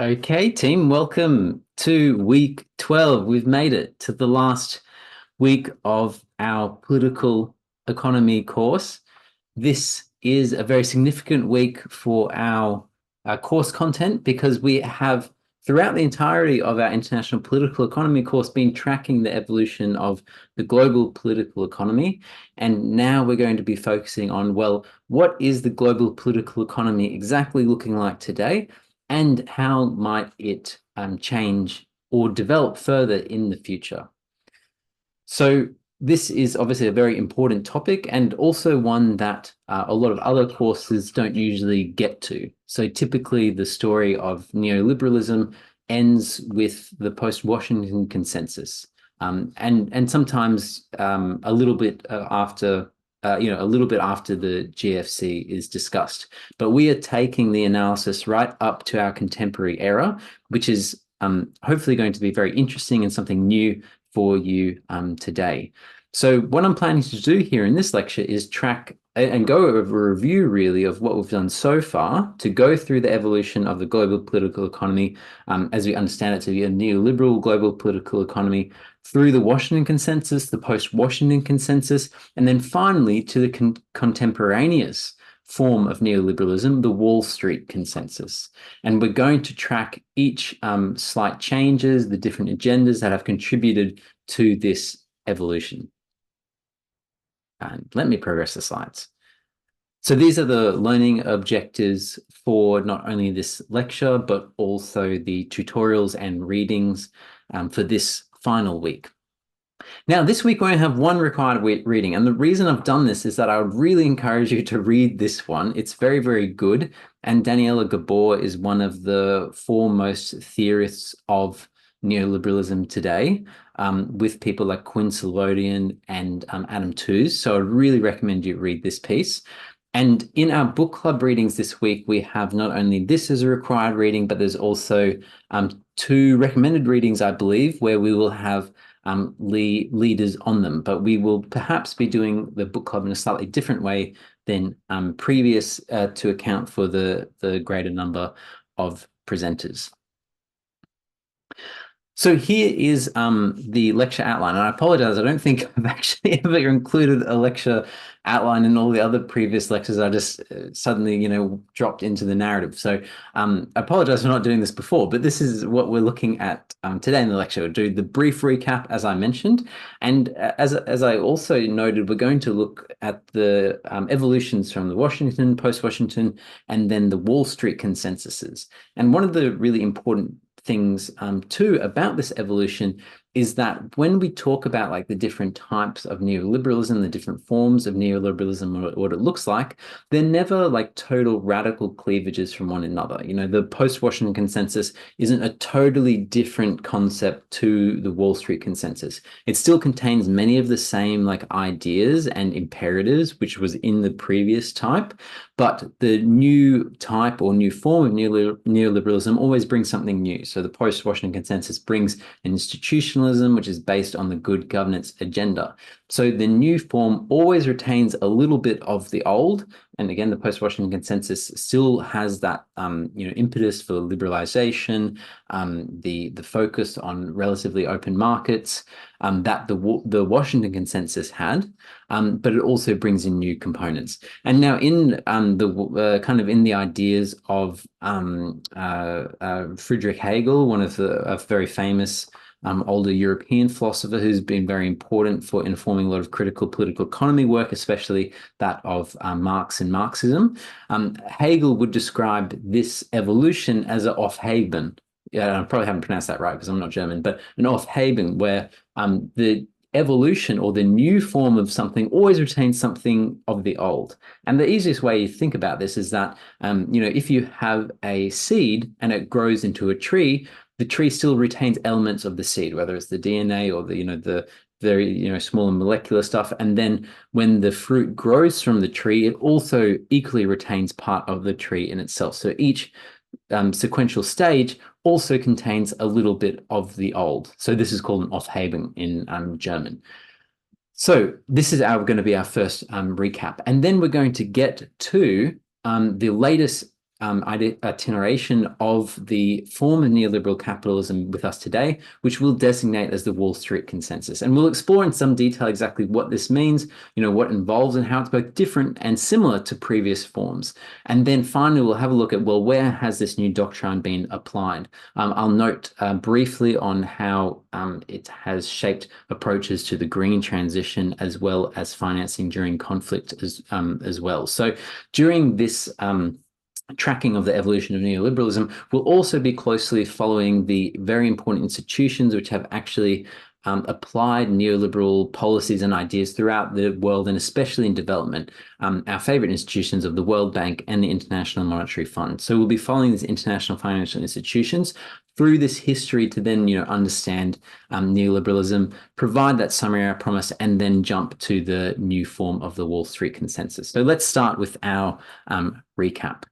Okay, team, welcome to week 12. We've made it to the last week of our political economy course. This is a very significant week for our course content because we have, throughout the entirety of our international political economy course, been tracking the evolution of the global political economy. And now we're going to be focusing on, well, what is the global political economy exactly looking like today? And how might it change or develop further in the future? So this is obviously a very important topic and also one that a lot of other courses don't usually get to. So typically the story of neoliberalism ends with the post-Washington consensus. And sometimes a little bit after a little bit after the GFC is discussed. But we are taking the analysis right up to our contemporary era, which is hopefully going to be very interesting and something new for you today. So what I'm planning to do here in this lecture is track and go over a review really of what we've done so far to go through the evolution of the global political economy as we understand it to be a neoliberal global political economy through the Washington Consensus, the post-Washington Consensus, and then finally to the contemporaneous form of neoliberalism, the Wall Street Consensus. And we're going to track each slight changes, the different agendas that have contributed to this evolution. And let me progress the slides. So these are the learning objectives for not only this lecture, but also the tutorials and readings for this final week. Now, this week we only have one required reading, and the reason I've done this is that I would really encourage you to read this one. It's very, very good, and Daniela Gabor is one of the foremost theorists of neoliberalism today, with people like Quinn Slobodian and Adam Tooze. So I really recommend you read this piece. And in our book club readings this week, we have not only this as a required reading, but there's also two recommended readings, I believe, where we will have leaders on them. But we will perhaps be doing the book club in a slightly different way than previous to account for the greater number of presenters. So here is the lecture outline, and I apologize, I don't think I've actually ever included a lecture outline in all the other previous lectures. I just suddenly, dropped into the narrative. So I apologize for not doing this before, but this is what we're looking at today in the lecture. We'll do the brief recap, as I mentioned, and as I also noted, we're going to look at the evolutions from the Washington, post-Washington, and then the Wall Street consensuses. And one of the really important things too about this evolution is that when we talk about like the different types of neoliberalism, the different forms of neoliberalism, what it looks like, they're never like total radical cleavages from one another. The post-Washington consensus isn't a totally different concept to the Wall Street consensus. It still contains many of the same like ideas and imperatives, which was in the previous type, but the new type or new form of neoliberalism always brings something new. So the post-Washington consensus brings an institutionalism, which is based on the good governance agenda. So the new form always retains a little bit of the old. And again, the post-Washington consensus still has that, impetus for liberalization, the focus on relatively open markets that the Washington consensus had, but it also brings in new components. And now in the kind of in the ideas of Friedrich Hegel, one of the very famous older European philosopher who's been very important for informing a lot of critical political economy work, especially that of Marx and Marxism. Hegel would describe this evolution as an Aufheben. Yeah, I probably haven't pronounced that right because I'm not German, but an Aufheben where the evolution or the new form of something always retains something of the old. And the easiest way you think about this is that, if you have a seed and it grows into a tree, the tree still retains elements of the seed, whether it's the DNA or the very, small molecular stuff. And then when the fruit grows from the tree, it also equally retains part of the tree in itself. So each sequential stage also contains a little bit of the old. So this is called an Aufheben in German. So this is going to be our first recap. And then we're going to get to the latest itineration of the form of neoliberal capitalism with us today, which we'll designate as the Wall Street consensus. And we'll explore in some detail exactly what this means, what involves and how it's both different and similar to previous forms. And then finally, we'll have a look at, well, where has this new doctrine been applied? I'll note briefly on how it has shaped approaches to the green transition as well as financing during conflict as well. So during this tracking of the evolution of neoliberalism, we'll also be closely following the very important institutions which have actually applied neoliberal policies and ideas throughout the world, and especially in development, our favorite institutions of the World Bank and the International Monetary Fund. So we'll be following these international financial institutions through this history to then, understand neoliberalism, provide that summary I promised, and then jump to the new form of the Wall Street consensus. So let's start with our recap.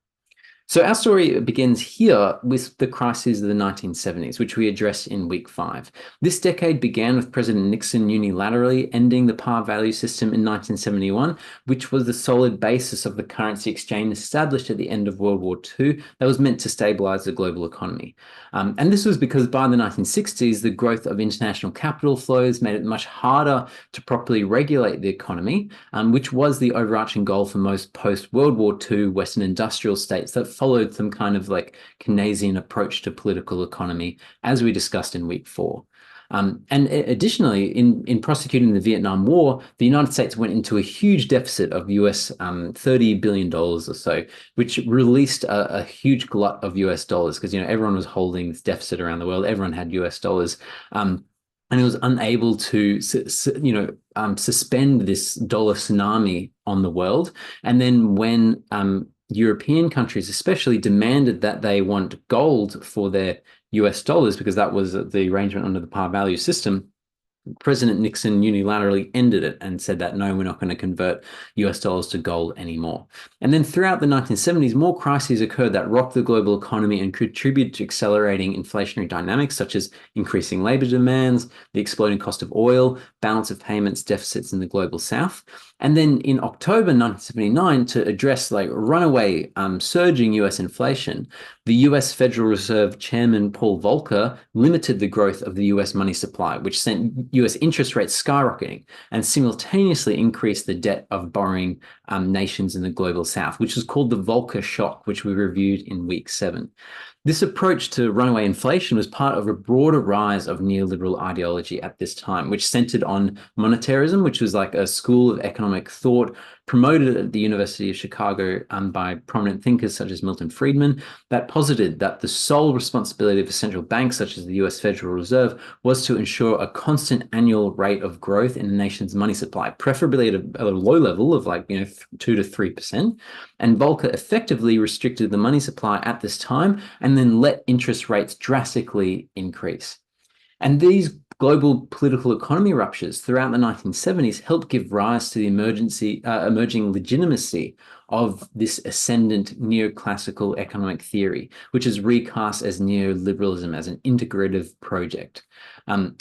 So our story begins here with the crises of the 1970s, which we addressed in week 5. This decade began with President Nixon unilaterally ending the par value system in 1971, which was the solid basis of the currency exchange established at the end of World War II that was meant to stabilize the global economy. And this was because by the 1960s, the growth of international capital flows made it much harder to properly regulate the economy, which was the overarching goal for most post-World War II Western industrial states that followed some kind of like Keynesian approach to political economy, as we discussed in week 4. And additionally, in prosecuting the Vietnam War, the United States went into a huge deficit of US $30 billion or so, which released a huge glut of US dollars because, everyone was holding this deficit around the world. Everyone had US dollars. And it was unable to, suspend this dollar tsunami on the world. And then when European countries especially demanded that they want gold for their US dollars, because that was the arrangement under the par value system, President Nixon unilaterally ended it and said that, no, we're not going to convert US dollars to gold anymore. And then throughout the 1970s, more crises occurred that rocked the global economy and contributed to accelerating inflationary dynamics, such as increasing labor demands, the exploding cost of oil, balance of payments deficits in the global south. And then in October 1979, to address runaway surging US inflation, the US Federal Reserve Chairman Paul Volcker limited the growth of the US money supply, which sent US interest rates skyrocketing and simultaneously increased the debt of borrowing nations in the global south, which was called the Volcker shock, which we reviewed in week 7. This approach to runaway inflation was part of a broader rise of neoliberal ideology at this time, which centered on monetarism, which was like a school of economic thought promoted at the University of Chicago by prominent thinkers such as Milton Friedman, that posited that the sole responsibility of a central bank such as the US Federal Reserve was to ensure a constant annual rate of growth in the nation's money supply, preferably at a low level of 2 to 3%. And Volcker effectively restricted the money supply at this time and then let interest rates drastically increase. And these global political economy ruptures throughout the 1970s helped give rise to the emerging legitimacy of this ascendant neoclassical economic theory, which is recast as neoliberalism as an integrative project.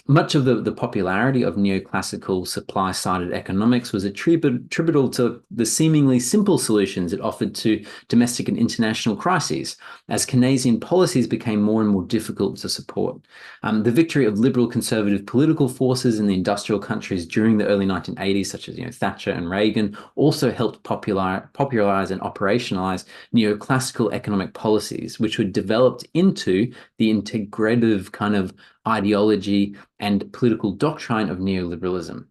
Much of the popularity of neoclassical supply-sided economics was attributable to the seemingly simple solutions it offered to domestic and international crises, as Keynesian policies became more and more difficult to support. The victory of liberal conservative political forces in the industrial countries during the early 1980s, such as Thatcher and Reagan, also helped popularize and operationalize neoclassical economic policies, which were developed into the integrative kind of ideology and political doctrine of neoliberalism.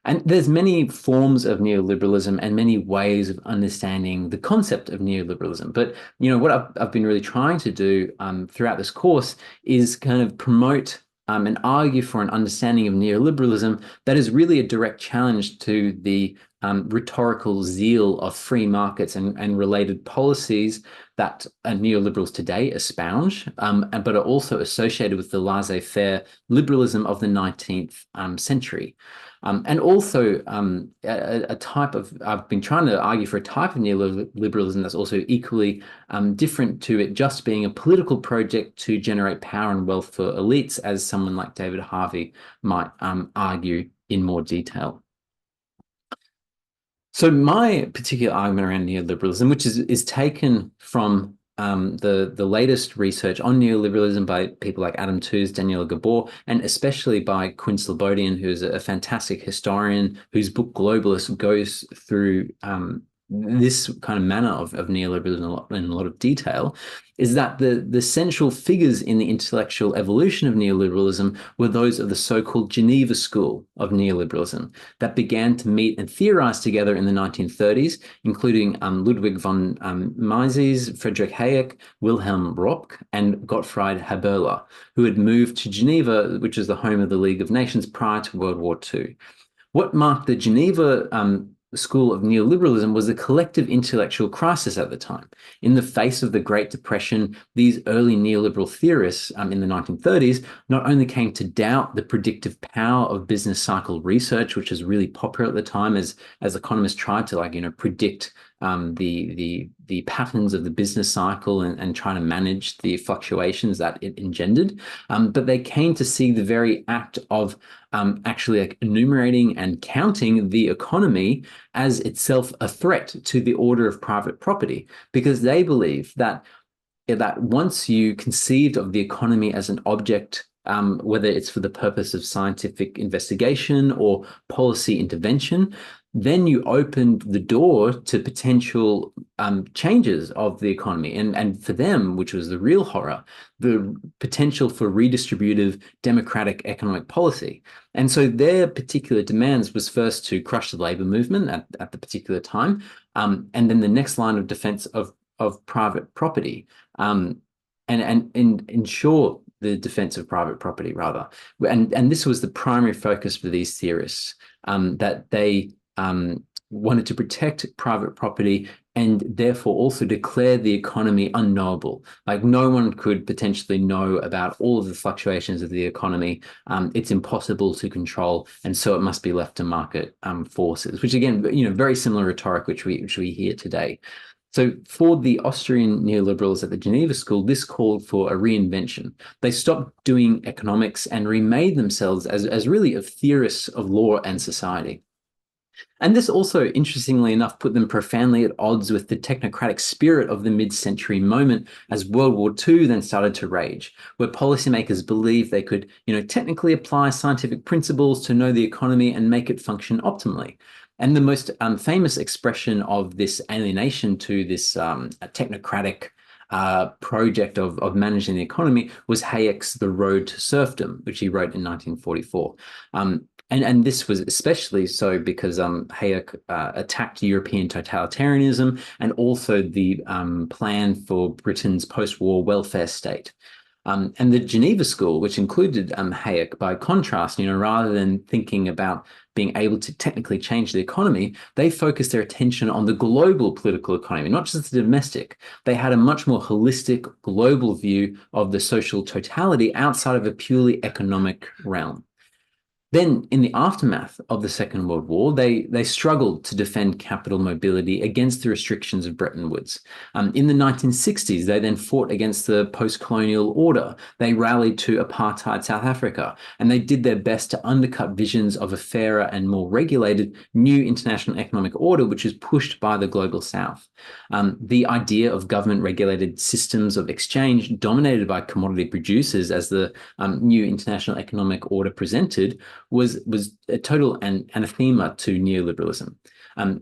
And there's many forms of neoliberalism and many ways of understanding the concept of neoliberalism. But what I've been really trying to do throughout this course is kind of promote and argue for an understanding of neoliberalism that is really a direct challenge to the rhetorical zeal of free markets and related policies that neoliberals today espouse, but are also associated with the laissez-faire liberalism of the 19th century. And also a type of, I've been trying to argue for a type of neoliberalism that's also equally different to it just being a political project to generate power and wealth for elites, as someone like David Harvey might argue in more detail. So my particular argument around neoliberalism, which is taken from the latest research on neoliberalism by people like Adam Tooze, Daniela Gabor, and especially by Quinn Slobodian, who's a fantastic historian whose book Globalist goes through this kind of manner of neoliberalism in a lot of detail, is that the central figures in the intellectual evolution of neoliberalism were those of the so-called Geneva School of neoliberalism that began to meet and theorize together in the 1930s, including Ludwig von Mises, Friedrich Hayek, Wilhelm Röpke, and Gottfried Haberler, who had moved to Geneva, which is the home of the League of Nations, prior to World War II. What marked the Geneva school of neoliberalism was a collective intellectual crisis at the time. In the face of the Great Depression, these early neoliberal theorists in the 1930s not only came to doubt the predictive power of business cycle research, which was really popular at the time as economists tried to predict the patterns of the business cycle and trying to manage the fluctuations that it engendered. But they came to see the very act of actually enumerating and counting the economy as itself a threat to the order of private property, because they believe that once you conceived of the economy as an object, whether it's for the purpose of scientific investigation or policy intervention, then you opened the door to potential changes of the economy. And for them, which was the real horror, the potential for redistributive democratic economic policy. And so their particular demands was first to crush the labor movement at the particular time, and then the next line of defense of private property, and ensure the defense of private property, rather. And this was the primary focus for these theorists, that they wanted to protect private property and therefore also declare the economy unknowable. Like, no one could potentially know about all of the fluctuations of the economy. It's impossible to control, and so it must be left to market forces, which again, very similar rhetoric which we hear today. So for the Austrian neoliberals at the Geneva School, this called for a reinvention. They stopped doing economics and remade themselves as really of theorists of law and society. And this also, interestingly enough, put them profoundly at odds with the technocratic spirit of the mid-century moment as World War II then started to rage, where policymakers believed they could, technically apply scientific principles to know the economy and make it function optimally. And the most famous expression of this alienation to this technocratic project of managing the economy was Hayek's The Road to Serfdom, which he wrote in 1944. And this was especially so because Hayek attacked European totalitarianism and also the plan for Britain's post-war welfare state. And the Geneva School, which included Hayek, by contrast, rather than thinking about being able to technically change the economy, they focused their attention on the global political economy, not just the domestic. They had a much more holistic global view of the social totality outside of a purely economic realm. Then, in the aftermath of the Second World War, they struggled to defend capital mobility against the restrictions of Bretton Woods. In the 1960s, they then fought against the post-colonial order. They rallied to apartheid South Africa, and they did their best to undercut visions of a fairer and more regulated new international economic order, which was pushed by the global South. The idea of government-regulated systems of exchange dominated by commodity producers, as the new international economic order presented, was a total anathema to neoliberalism.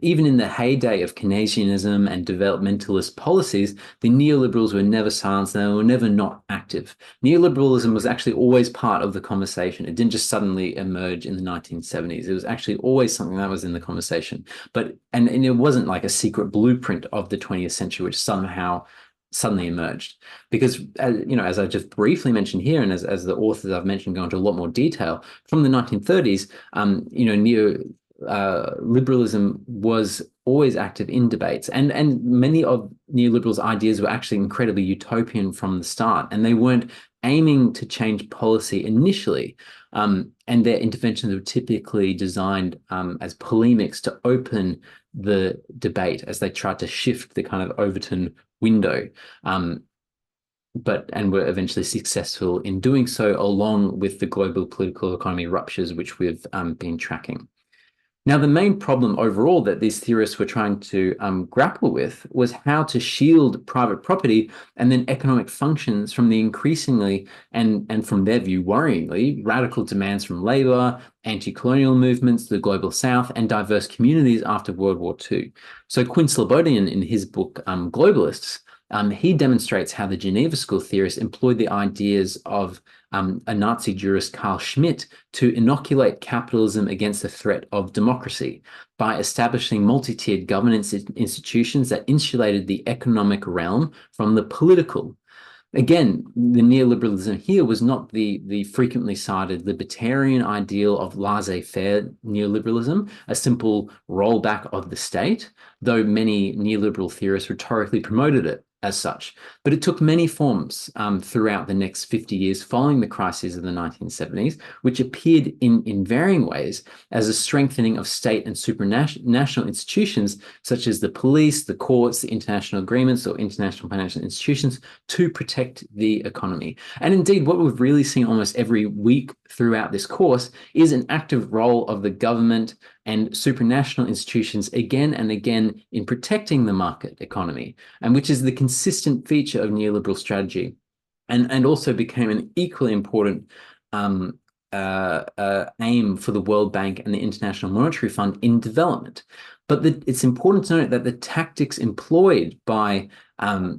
Even in the heyday of Keynesianism and developmentalist policies, the neoliberals were never silenced. They were never not active. Neoliberalism was actually always part of the conversation. It didn't just suddenly emerge in the 1970s. It was actually always something that was in the conversation. And it wasn't like a secret blueprint of the 20th century, which somehow suddenly emerged, because as I just briefly mentioned here, and as the authors I've mentioned go into a lot more detail, from the 1930s, liberalism was always active in debates, and many of neoliberals' ideas were actually incredibly utopian from the start, and they weren't aiming to change policy initially, and their interventions were typically designed as polemics to open the debate as they tried to shift the kind of Overton window, and were eventually successful in doing so, along with the global political economy ruptures, which we've been tracking. Now, the main problem overall that these theorists were trying to grapple with was how to shield private property and then economic functions from the increasingly and from their view, worryingly, radical demands from labor, anti-colonial movements, the global south, and diverse communities after World War II. So Quinn Slobodian, in his book Globalists, he demonstrates how the Geneva School theorists employed the ideas of a Nazi jurist, Carl Schmitt, to inoculate capitalism against the threat of democracy by establishing multi-tiered governance institutions that insulated the economic realm from the political. Again, the neoliberalism here was not the frequently cited libertarian ideal of laissez-faire neoliberalism, a simple rollback of the state, though many neoliberal theorists rhetorically promoted it as such. But it took many forms throughout the next 50 years following the crises of the 1970s, which appeared in varying ways as a strengthening of state and supranational institutions, such as the police, the courts, the international agreements, or international financial institutions to protect the economy. And indeed, what we've really seen almost every week throughout this course is an active role of the government and supranational institutions again and again in protecting the market economy, and which is the consistent feature of neoliberal strategy, and also became an equally important aim for the World Bank and the International Monetary Fund in development. But it's important to note that the tactics employed by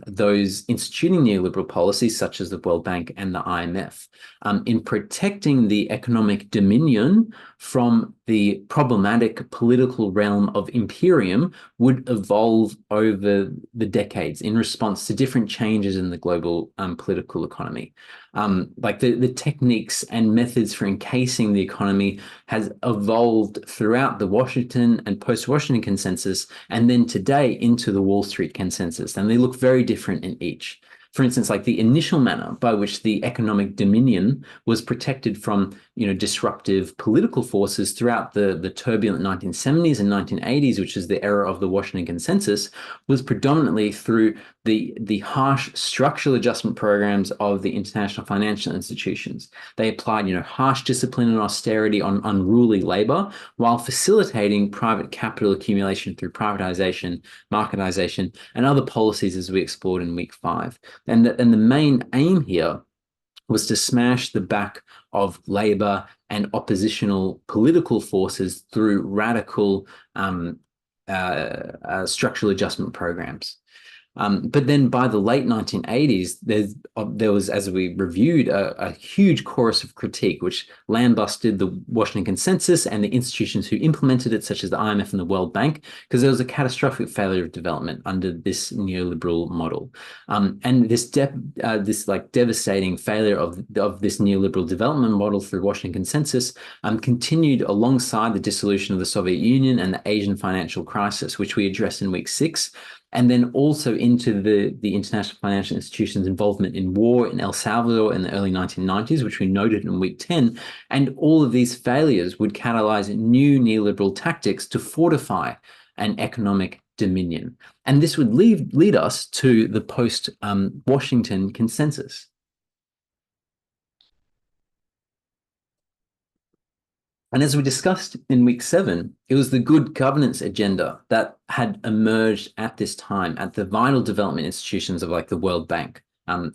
those instituting neoliberal policies, such as the World Bank and the IMF, in protecting the economic dominion from the problematic political realm of imperium, would evolve over the decades in response to different changes in the global political economy. Like the techniques and methods for encasing the economy has evolved throughout the Washington and post-Washington consensus, and then today into the Wall Street consensus. And they look very different in each. For instance, like the initial manner by which the economic dominion was protected from, disruptive political forces throughout the turbulent 1970s and 1980s, which is the era of the Washington Consensus, was predominantly through the harsh structural adjustment programs of the international financial institutions. They applied, harsh discipline and austerity on unruly labor while facilitating private capital accumulation through privatization, marketization, and other policies as we explored in week 5. And the main aim here was to smash the back of labor and oppositional political forces through radical structural adjustment programs. But then by the late 1980s, there was, as we reviewed, a huge chorus of critique, which lambasted the Washington Consensus and the institutions who implemented it, such as the IMF and the World Bank, because there was a catastrophic failure of development under this neoliberal model. And this devastating failure of this neoliberal development model through Washington Consensus continued alongside the dissolution of the Soviet Union and the Asian financial crisis, which we addressed in week 6. And then also into the international financial institutions' involvement in war in El Salvador in the early 1990s, which we noted in week 10. And all of these failures would catalyze new neoliberal tactics to fortify an economic dominion. And this would lead us to the post-Washington consensus. And as we discussed in week 7, it was the good governance agenda that had emerged at this time at the vital development institutions of like the World Bank,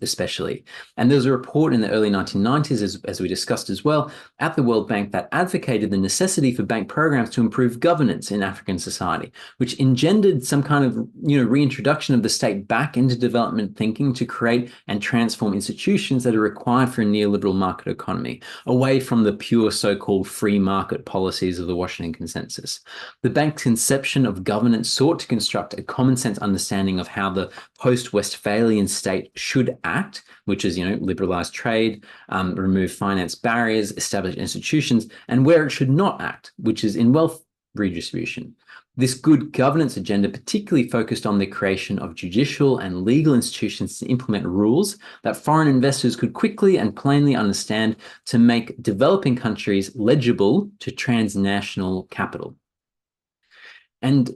especially. And there was a report in the early 1990s, as we discussed as well, at the World Bank that advocated the necessity for bank programs to improve governance in African society, which engendered some kind of, reintroduction of the state back into development thinking to create and transform institutions that are required for a neoliberal market economy, away from the pure so-called free market policies of the Washington Consensus. The bank's conception of governance sought to construct a common sense understanding of how the post-Westphalian state should act, which is, liberalize trade, remove finance barriers, establish institutions, and where it should not act, which is in wealth redistribution. This good governance agenda particularly focused on the creation of judicial and legal institutions to implement rules that foreign investors could quickly and plainly understand to make developing countries legible to transnational capital. And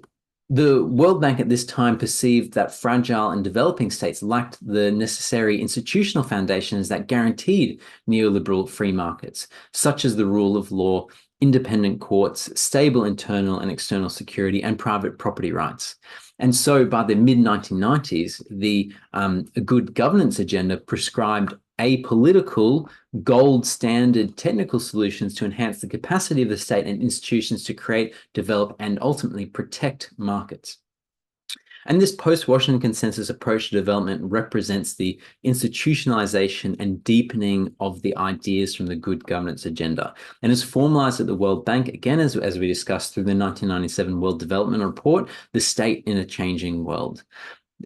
the World Bank at this time perceived that fragile and developing states lacked the necessary institutional foundations that guaranteed neoliberal free markets, such as the rule of law, independent courts, stable internal and external security, and private property rights. And so by the mid-1990s, the good governance agenda prescribed apolitical, gold standard technical solutions to enhance the capacity of the state and institutions to create, develop, and ultimately protect markets. And this post-Washington Consensus approach to development represents the institutionalization and deepening of the ideas from the good governance agenda, and is formalized at the World Bank, again, as we discussed through the 1997 World Development Report, The State in a Changing World.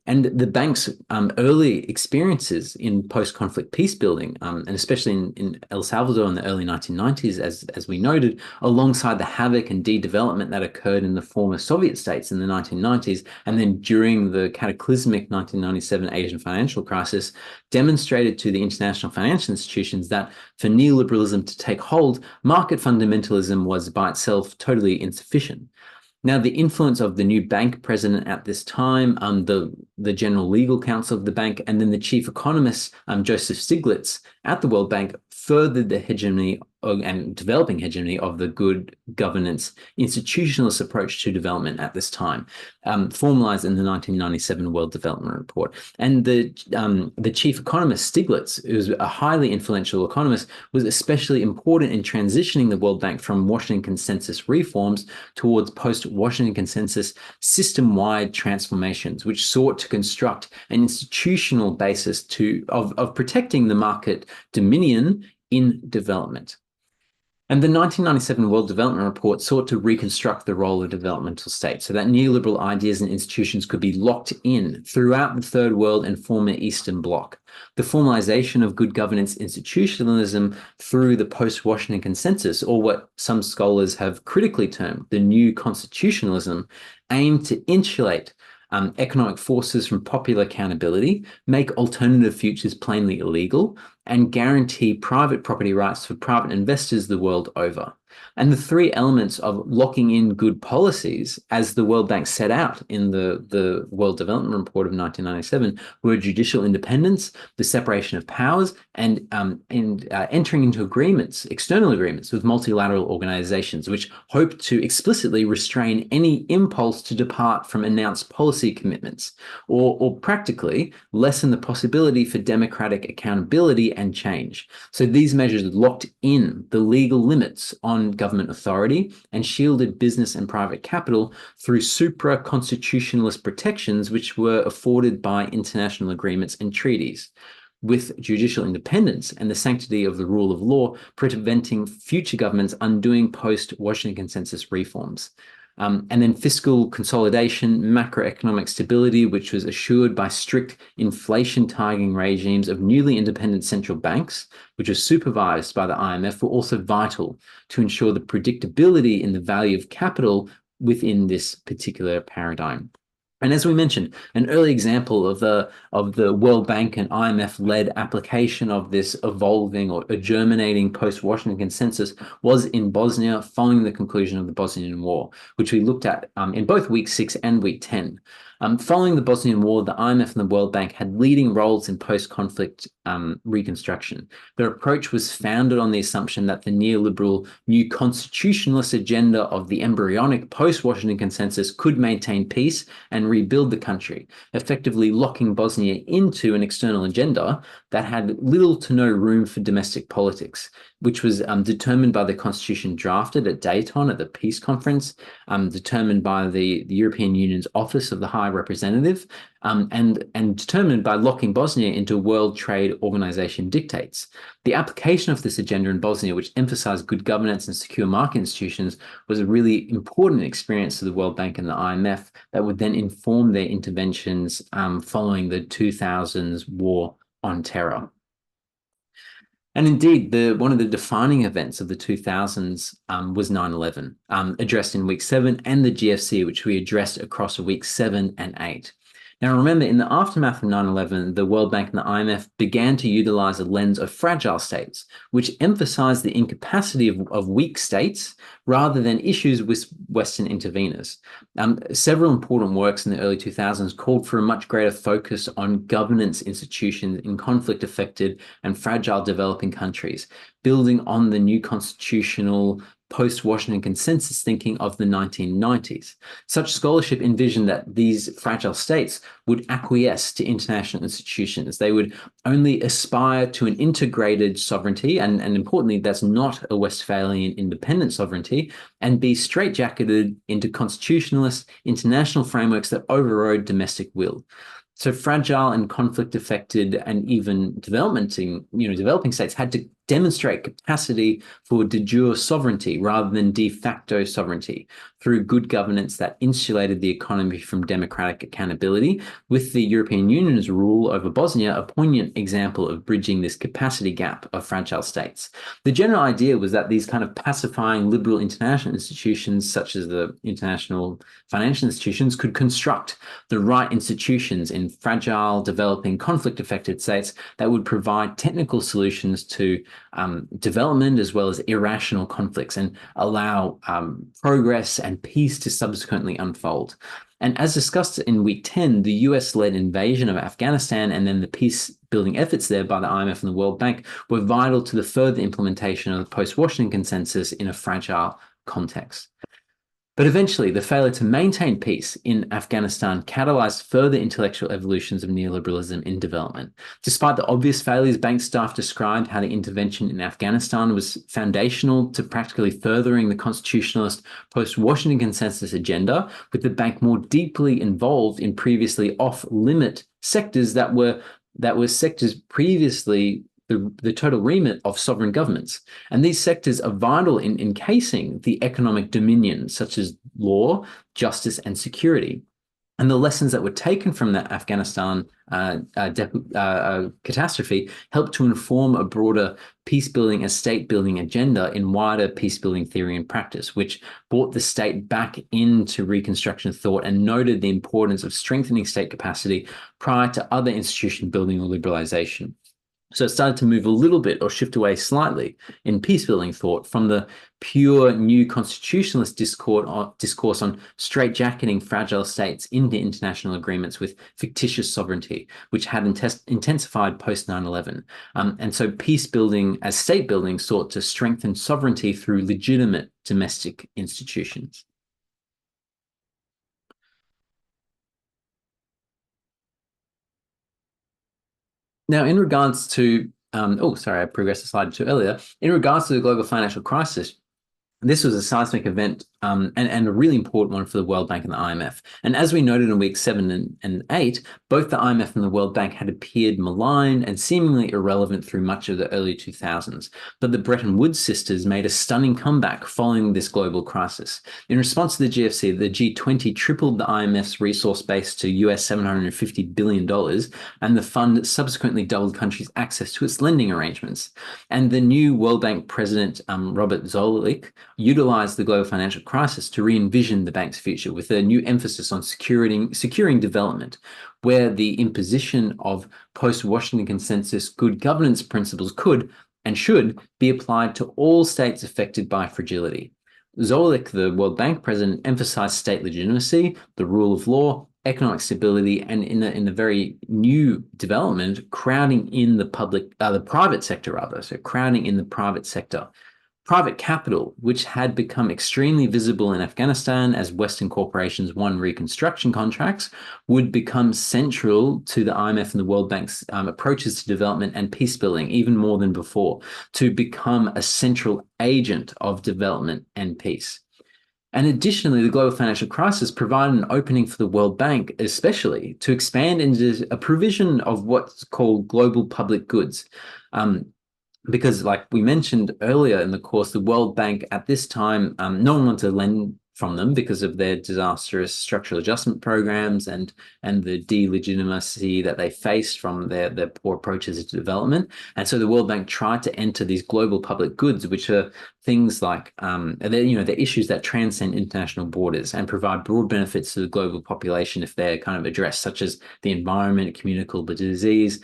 And the bank's early experiences in post-conflict peace building, and especially in El Salvador in the early 1990s, as we noted, alongside the havoc and de-development that occurred in the former Soviet states in the 1990s, and then during the cataclysmic 1997 Asian financial crisis, demonstrated to the international financial institutions that for neoliberalism to take hold, market fundamentalism was by itself totally insufficient. Now, the influence of the new bank president at this time, the general legal counsel of the bank, and then the chief economist, Joseph Stiglitz, at the World Bank furthered the hegemony and developing hegemony of the good governance institutionalist approach to development at this time, formalized in the 1997 World Development Report. And the chief economist, Stiglitz, who was a highly influential economist, was especially important in transitioning the World Bank from Washington Consensus reforms towards post-Washington Consensus system-wide transformations, which sought to construct an institutional basis of protecting the market dominion in development. And the 1997 World Development Report sought to reconstruct the role of developmental states so that neoliberal ideas and institutions could be locked in throughout the Third World and former Eastern Bloc. The formalization of good governance institutionalism through the post-Washington Consensus, or what some scholars have critically termed the new constitutionalism, aimed to insulate economic forces from popular accountability, make alternative futures plainly illegal, and guarantee private property rights for private investors the world over. And the three elements of locking in good policies, as the World Bank set out in the World Development Report of 1997, were judicial independence, the separation of powers, and entering into agreements, external agreements with multilateral organizations, which hope to explicitly restrain any impulse to depart from announced policy commitments, or practically lessen the possibility for democratic accountability and change. So these measures locked in the legal limits on government authority and shielded business and private capital through supra-constitutionalist protections which were afforded by international agreements and treaties, with judicial independence and the sanctity of the rule of law preventing future governments undoing post-Washington Consensus reforms. And then fiscal consolidation, macroeconomic stability, which was assured by strict inflation targeting regimes of newly independent central banks, which was supervised by the IMF, were also vital to ensure the predictability in the value of capital within this particular paradigm. And as we mentioned, an early example of the World Bank and IMF-led application of this evolving or germinating post-Washington Consensus was in Bosnia following the conclusion of the Bosnian War, which we looked at in both Week 6 and Week 10. Following the Bosnian War, the IMF and the World Bank had leading roles in post-conflict reconstruction. Their approach was founded on the assumption that the neoliberal new constitutionalist agenda of the embryonic post-Washington Consensus could maintain peace and rebuild the country, effectively locking Bosnia into an external agenda that had little to no room for domestic politics, which was determined by the constitution drafted at Dayton at the Peace Conference, determined by the European Union's Office of the High Representative, and determined by locking Bosnia into World Trade Organization dictates. The application of this agenda in Bosnia, which emphasized good governance and secure market institutions, was a really important experience to the World Bank and the IMF that would then inform their interventions following the 2000s war on terror. And indeed, one of the defining events of the 2000s was 9/11, addressed in Week 7, and the GFC, which we addressed across Weeks 7 and 8. Now, remember, in the aftermath of 9/11, the World Bank and the IMF began to utilize a lens of fragile states, which emphasized the incapacity of weak states rather than issues with Western interveners. Several important works in the early 2000s called for a much greater focus on governance institutions in conflict-affected and fragile developing countries, building on the new constitutional post-Washington consensus thinking of the 1990s. Such scholarship envisioned that these fragile states would acquiesce to international institutions. They would only aspire to an integrated sovereignty, and importantly, that's not a Westphalian independent sovereignty, and be straitjacketed into constitutionalist international frameworks that overrode domestic will. So fragile and conflict-affected and even developing states had to demonstrate capacity for de jure sovereignty rather than de facto sovereignty through good governance that insulated the economy from democratic accountability, with the European Union's rule over Bosnia a poignant example of bridging this capacity gap of fragile states. The general idea was that these kind of pacifying liberal international institutions, such as the international financial institutions, could construct the right institutions in fragile, developing, conflict-affected states that would provide technical solutions to development as well as irrational conflicts and allow progress and peace to subsequently unfold. And as discussed in week 10, the US-led invasion of Afghanistan and then the peace-building efforts there by the IMF and the World Bank were vital to the further implementation of the post-Washington consensus in a fragile context. But eventually, the failure to maintain peace in Afghanistan catalyzed further intellectual evolutions of neoliberalism in development. Despite the obvious failures, bank staff described how the intervention in Afghanistan was foundational to practically furthering the constitutionalist post-Washington consensus agenda, with the bank more deeply involved in previously off-limit sectors that were sectors previously the total remit of sovereign governments. And these sectors are vital in encasing the economic dominion, such as law, justice, and security. And the lessons that were taken from that Afghanistan catastrophe helped to inform a broader peace-building and state-building agenda in wider peace-building theory and practice, which brought the state back into Reconstruction thought and noted the importance of strengthening state capacity prior to other institution building or liberalization. So it started to move a little bit or shift away slightly in peace-building thought from the pure new constitutionalist discourse on straitjacketing fragile states into international agreements with fictitious sovereignty, which had intensified post 9/11. And so peace-building as state-building sought to strengthen sovereignty through legitimate domestic institutions. Now, in regards to, I progressed a slide too earlier. In regards to the global financial crisis, this was a seismic event and a really important one for the World Bank and the IMF. And as we noted in week 7 and 8, both the IMF and the World Bank had appeared maligned and seemingly irrelevant through much of the early 2000s. But the Bretton Woods sisters made a stunning comeback following this global crisis. In response to the GFC, the G20 tripled the IMF's resource base to US $750 billion, and the fund subsequently doubled countries' access to its lending arrangements. And the new World Bank president, Robert Zoellick, utilized the global financial crisis to re-envision the bank's future with a new emphasis on securing development, where the imposition of post-Washington consensus good governance principles could and should be applied to all states affected by fragility. Zoellick, the World Bank president, emphasized state legitimacy, the rule of law, economic stability, and in the very new development, crowding in the private sector. So crowding in the private sector. Private capital, which had become extremely visible in Afghanistan as Western corporations won reconstruction contracts, would become central to the IMF and the World Bank's approaches to development and peace building, even more than before, to become a central agent of development and peace. And additionally, the global financial crisis provided an opening for the World Bank, especially, to expand into a provision of what's called global public goods. Because like we mentioned earlier in the course, the World Bank at this time, no one wanted to lend from them because of their disastrous structural adjustment programs and the delegitimacy that they faced from their poor approaches to development. And so the World Bank tried to enter these global public goods, which are things like they're issues that transcend international borders and provide broad benefits to the global population if they're kind of addressed, such as the environment, communicable disease,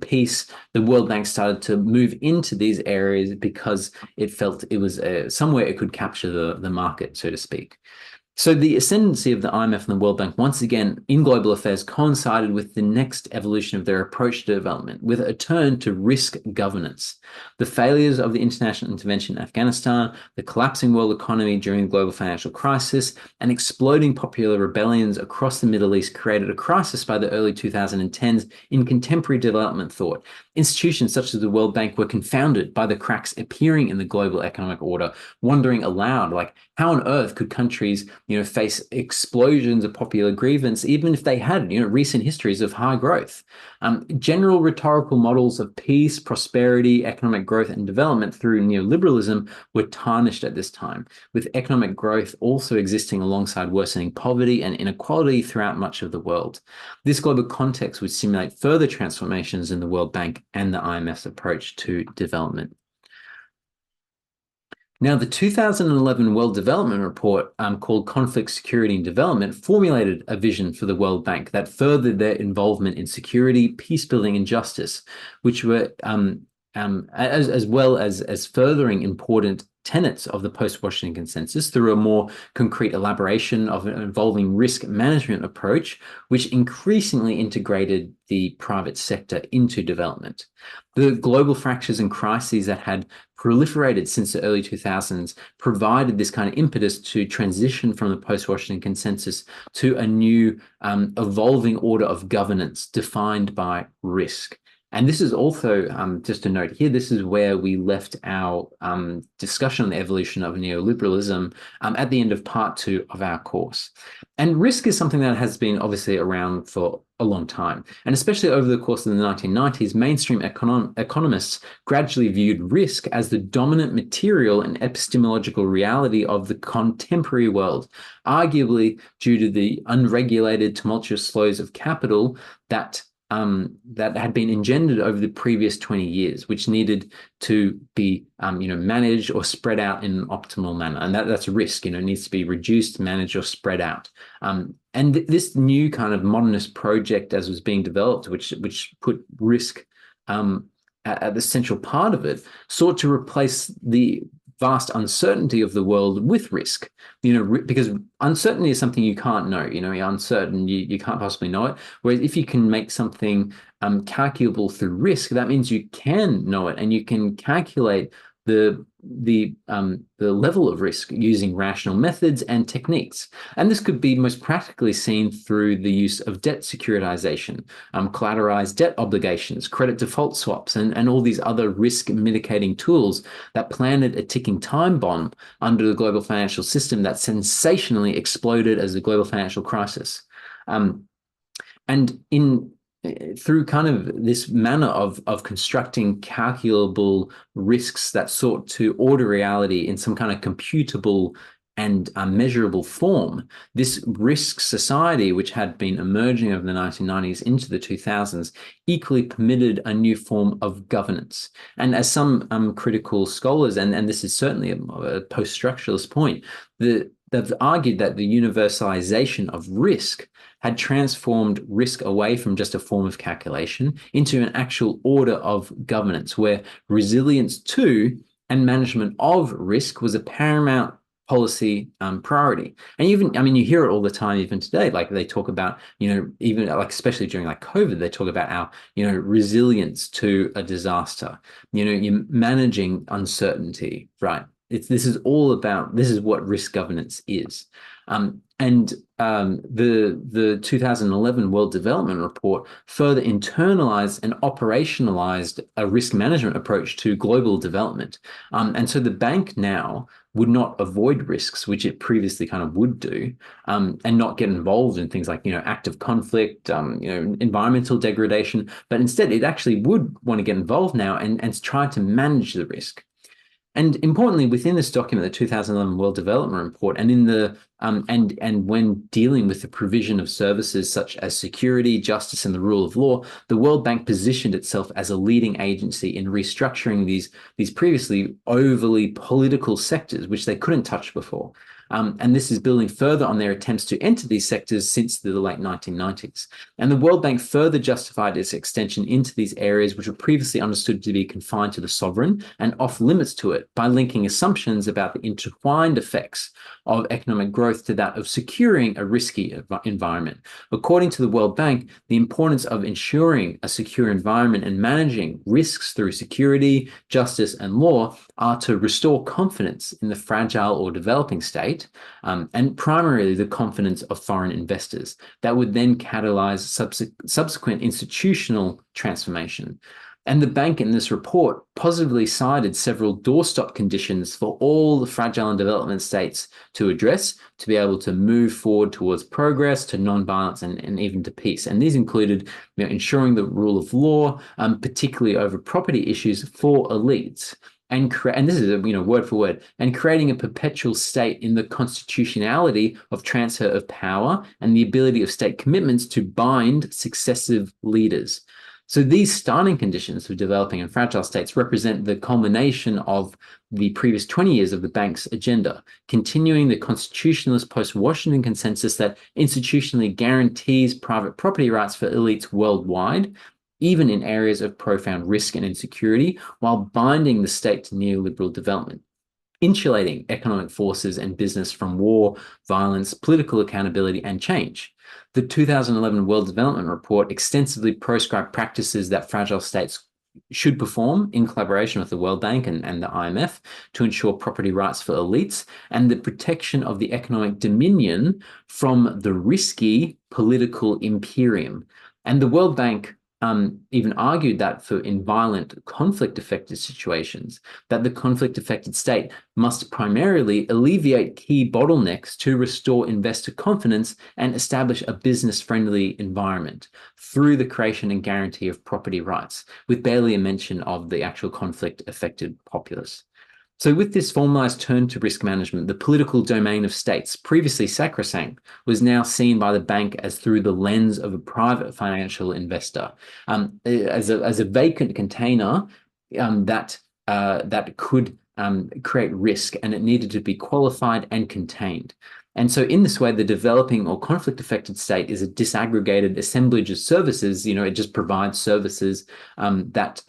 peace. The World Bank started to move into these areas because it felt it was somewhere it could capture the market, so to speak. So the ascendancy of the IMF and the World Bank once again in global affairs coincided with the next evolution of their approach to development, with a turn to risk governance. The failures of the international intervention in Afghanistan, the collapsing world economy during the global financial crisis, and exploding popular rebellions across the Middle East created a crisis by the early 2010s in contemporary development thought. Institutions such as the World Bank were confounded by the cracks appearing in the global economic order, wondering aloud, like, how on earth could countries face explosions of popular grievance, even if they had, recent histories of high growth. General rhetorical models of peace, prosperity, economic growth, and development through neoliberalism were tarnished at this time, with economic growth also existing alongside worsening poverty and inequality throughout much of the world. This global context would stimulate further transformations in the World Bank and the IMF's approach to development. Now, the 2011 World Development Report, called Conflict, Security and Development, formulated a vision for the World Bank that furthered their involvement in security, peace building, and justice, which were as well as furthering important tenets of the post-Washington Consensus through a more concrete elaboration of an involving risk management approach, which increasingly integrated the private sector into development. The global fractures and crises that had proliferated since the early 2000s provided this kind of impetus to transition from the post-Washington Consensus to a new evolving order of governance defined by risk. And this is also, just a note here, this is where we left our discussion on the evolution of neoliberalism at the end of part 2 of our course. And risk is something that has been obviously around for a long time. And especially over the course of the 1990s, mainstream economists gradually viewed risk as the dominant material and epistemological reality of the contemporary world, arguably due to the unregulated, tumultuous flows of capital that had been engendered over the previous 20 years, which needed to be, managed or spread out in an optimal manner. And that's a risk, it needs to be reduced, managed, or spread out. And this new kind of modernist project, as was being developed, which put risk at the central part of it, sought to replace the vast uncertainty of the world with risk, because uncertainty is something you can't know. You're uncertain, you can't possibly know it. Whereas if you can make something calculable through risk, that means you can know it and you can calculate the level of risk using rational methods and techniques. And this could be most practically seen through the use of debt securitization, collateralized debt obligations, credit default swaps, and all these other risk mitigating tools that planted a ticking time bomb under the global financial system that sensationally exploded as the global financial crisis. And through kind of this manner of constructing calculable risks that sought to order reality in some kind of computable and measurable form, this risk society, which had been emerging over the 1990s into the 2000s, equally permitted a new form of governance. And as some critical scholars, and this is certainly a post-structuralist point, they've argued that the universalization of risk had transformed risk away from just a form of calculation into an actual order of governance, where resilience to and management of risk was a paramount policy priority. And you hear it all the time, even today, like they talk about, even like, especially during like COVID, they talk about our, resilience to a disaster, you're managing uncertainty, right? This is what risk governance is. The 2011 World Development Report further internalized and operationalized a risk management approach to global development. And so the bank now would not avoid risks, which it previously kind of would do, and not get involved in things like, active conflict, environmental degradation, but instead it actually would want to get involved now and try to manage the risk. And importantly, within this document, the 2011 World Development Report, and in the and when dealing with the provision of services such as security, justice, and the rule of law, the World Bank positioned itself as a leading agency in restructuring these previously overly political sectors, which they couldn't touch before. And this is building further on their attempts to enter these sectors since the late 1990s. And the World Bank further justified its extension into these areas, which were previously understood to be confined to the sovereign and off limits to it, by linking assumptions about the intertwined effects of economic growth to that of securing a risky environment. According to the World Bank, the importance of ensuring a secure environment and managing risks through security, justice, and law are to restore confidence in the fragile or developing state, and primarily the confidence of foreign investors. That would then catalyze subsequent institutional transformation. And the bank in this report positively cited several doorstop conditions for all the fragile and development states to address to be able to move forward towards progress, to non-violence, and even to peace. And these included ensuring the rule of law, particularly over property issues for elites. And this is word for word, and creating a perpetual state in the constitutionality of transfer of power and the ability of state commitments to bind successive leaders. So these starting conditions for developing and fragile states represent the culmination of the previous 20 years of the bank's agenda, continuing the constitutionalist post-Washington consensus that institutionally guarantees private property rights for elites worldwide, even in areas of profound risk and insecurity, while binding the state to neoliberal development, insulating economic forces and business from war, violence, political accountability, and change. The 2011 World Development Report extensively proscribed practices that fragile states should perform in collaboration with the World Bank and the IMF to ensure property rights for elites and the protection of the economic dominion from the risky political imperium. And the World Bank even argued that in violent conflict-affected situations, that the conflict-affected state must primarily alleviate key bottlenecks to restore investor confidence and establish a business-friendly environment through the creation and guarantee of property rights, with barely a mention of the actual conflict-affected populace. So with this formalized turn to risk management, the political domain of states, previously sacrosanct, was now seen by the bank as through the lens of a private financial investor, as a vacant container that could create risk, and it needed to be qualified and contained. And so in this way, the developing or conflict-affected state is a disaggregated assemblage of services. It just provides services that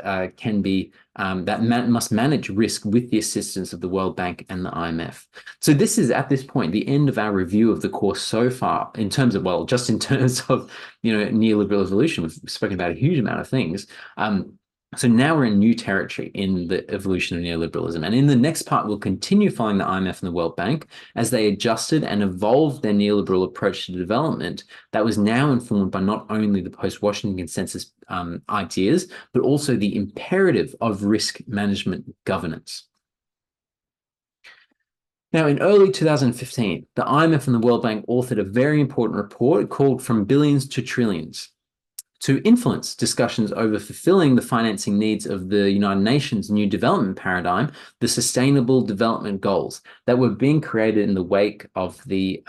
must manage risk with the assistance of the World Bank and the IMF. So this is, at this point, the end of our review of the course so far in terms of neoliberal evolution. We've spoken about a huge amount of things. So now we're in new territory in the evolution of neoliberalism. And in the next part, we'll continue following the IMF and the World Bank as they adjusted and evolved their neoliberal approach to development that was now informed by not only the post-Washington consensus ideas, but also the imperative of risk management governance. Now, in early 2015, the IMF and the World Bank authored a very important report called From Billions to Trillions, to influence discussions over fulfilling the financing needs of the United Nations' new development paradigm, the Sustainable Development Goals that were being created in the wake of the